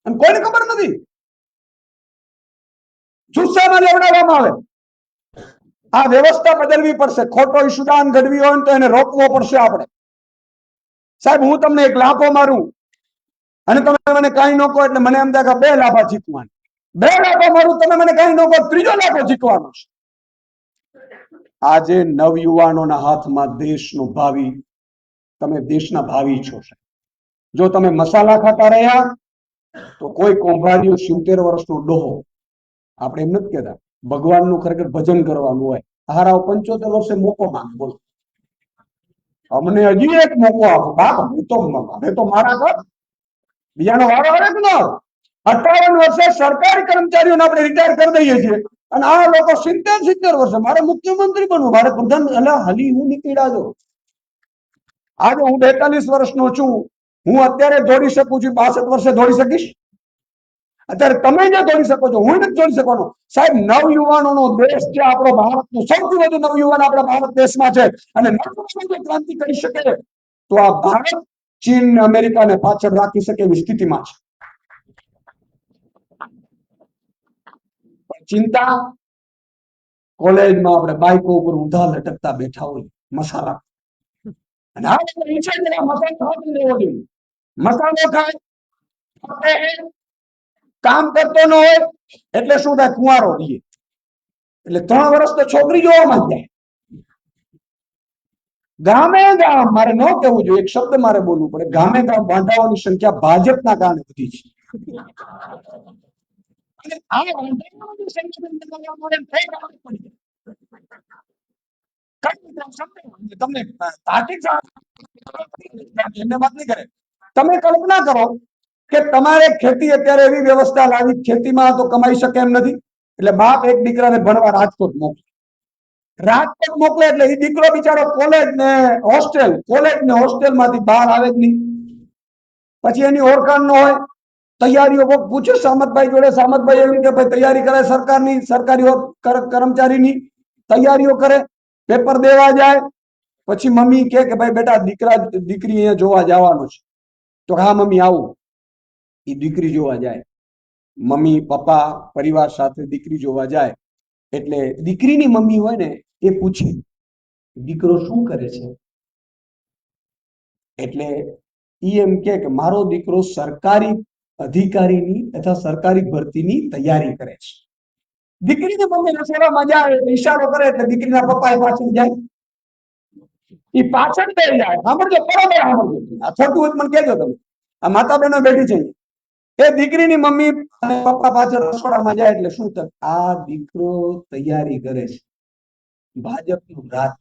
અને કોઈને ખબર નથી. જુસ્સામાં લેવડાવવામાં આવે. આ વ્યવસ્થા બદલવી પડશે. ખોટો ઈશુદાન ગઢવી હોય તો એને રોકવો પડશે આપણે. સાહેબ, હું તમને એક લાફો મારું અને તમે મને કઈ ન કહો એટલે મને એમ થાય કે 2 લાફા જીતવાના. 2 લાફા મારું, તમે મને કઈ ન કહો, 3જો લાફો જીતવાનો છે. આજે નવયુવાનોના હાથમાં દેશનું ભાવિ, તમે દેશના ભાવિ છો. જો તમે મસાલા ખાતા રહ્યા તો કોઈ કૌભાંડીઓ 70 વર્ષનો ડોહો, આપણે એમ નથી કહેતા, ભગવાનનું ખરેખર ભજન કરવાનું હોય. હારાઓ 75 વર્ષે મોકો માંગે, બોલો અમને હજી એક મોકો આપો. બાપ, હવે તો મારા ઘર બીજાનો વારો આવે કે ન? 58 વર્ષે સરકારી કર્મચારીઓને આપણે રિટાયર કરી દઈએ છીએ અને આ લોકો 70 વર્ષે મારે મુખ્યમંત્રી બનવું, મારે પ્રધાન. એટલે હલી હું નીકળ્યા છો. આજે હું 42 વર્ષનો છું. હું અત્યારે દોડી શકું છું, 62 વર્ષે દોડી શકીશ? અત્યારે તમે જે દોડી શકો છો, હું નથી દોડી શકવાનો. સાહેબ, નવયુવાનોનો દેશ છે આપણો ભારતનો. સૌથી વધુ નવયુવાન આપણા ભારત દેશમાં છે. અને નવયુવાનો જો ક્રાંતિ કરી શકે તો આ ભારત ચીન ને અમેરિકાને પાછળ રાખી શકે એવી સ્થિતિમાં છે. પણ ચિંતા, કોલેજમાં આપણે બાઈકો ઉપર ઊંધા લટકતા બેઠા હોય મસાલા, અને આ બધા ઈચ્છે છે કે આ મસાલો ખાવા લેવો જોઈએ. મસાલો ખાય, કામ કરતો ન હોય એટલે શું થાય? કુંવારો રહીએ. એટલે 3 વર્ષ તો છોકરી જોવામાં જ જાય. ગામે ગામ, મારે ન કહેવું જોઈએ, એક શબ્દ મારે બોલવું પડે, ગામે ગામ વાંઢાઓની સંખ્યા ભાજપના કારણે વધી છે. અને આ વાંઢાઓની સંખ્યા તમને તાર્કિક એમને વાત નહીં કરે. તમે કલ્પના કરો કે તમારે ખેતી અત્યારે એવી વ્યવસ્થા લાવી, ખેતીમાં તો કમાઈ શકે એમ નથી, એટલે બાપ એક દીકરાને ભણવા રાજકોટ મોકલે. રાજકોટ મોકલે એટલે એ દીકરો બિચારો કોલેજ ને હોસ્ટેલમાંથી બહાર આવે જ નહીં. પછી એની ઓળખાણ ન હોય, તૈયારીઓ કોક પૂછે સામતભાઈ જોડે, સામતભાઈ એવી કે ભાઈ તૈયારી કરે સરકારની, સરકારી કર્મચારીની તૈયારીઓ કરે, પેપર દેવા જાય. પછી મમ્મી કે ભાઈ બેટા દીકરી અહીંયા જોવા જવાનું છે. તો હા મમ્મી આવું. એ દીકરી જોવા જાય, મમ્મી પપ્પા પરિવાર સાથે દીકરી જોવા જાય એટલે દીકરીની મમ્મી હોય ને એ પૂછે દીકરો શું કરે છે? એટલે ઈ એમ કે મારો દીકરો સરકારી અધિકારીની અથવા સરકારી ભરતીની તૈયારી કરે છે. દીકરીની મમ્મી રસોડામાં જાય, ઈશારો કરે એટલે દીકરીના પપ્પા એ પાછળ જાય. એ પાછળ બે જાય. સાંભળજો, બરાબર સાંભળજો. આ છોટું હોય મને કહેજો તમે. આ માતા બહેનો બેઠી છે, એ દીકરીની મમ્મી અને પપ્પા પાછળ રસોડામાં જાય એટલે શું થાય? આ દીકરો તૈયારી કરે છે, ભાજપનું રાજ,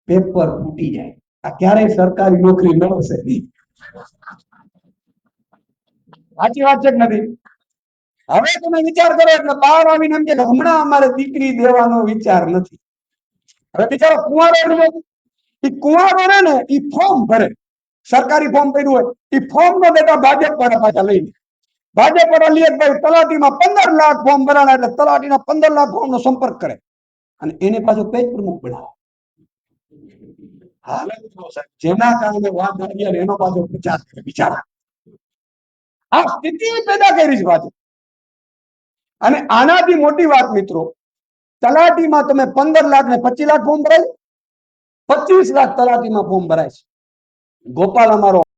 પેપર ફૂટી જાય. આ ક્યારેય સરકારી નોકરી મળશે નહીં. સાચી વાત છે કે નથી? હવે તમે વિચાર કરો એટલે બહાર આવીને એમ કે હમણાં અમારે દીકરી દેવાનો વિચાર નથી. હવે બિચારો કુંવારો રહ્યો, એ કુંવારો રહે ને એ ફોર્મ ભરે, સરકારી ફોર્મ ભર્યું હોય, એ ફોર્મ નો ડેટા ભાજપ વાળા પાછા લઈ લે. ભાજપ વાળા લે ભાઈ તલાટીમાં 15 લાખ ફોર્મ ભરાણા એટલે તલાટીના 15 લાખ ફોર્મ નો સંપર્ક કરે અને એને પાછો પેજ પ્રમુખ બનાવે. હાલત જો સાહેબ, જેના કારણે વાત આવી એનો પાછો પ્રચાર કરે બિચારા. આ સ્થિતિ પેદા કરી છે પાછું. અને આનાથી મોટી વાત મિત્રો, તલાટીમાં તમે 15 લાખ ને 25 લાખ ફોર્મ ભરાય, 25 લાખ તલાટીમાં ફોર્મ ભરાય છે. ગોપાલ અમારો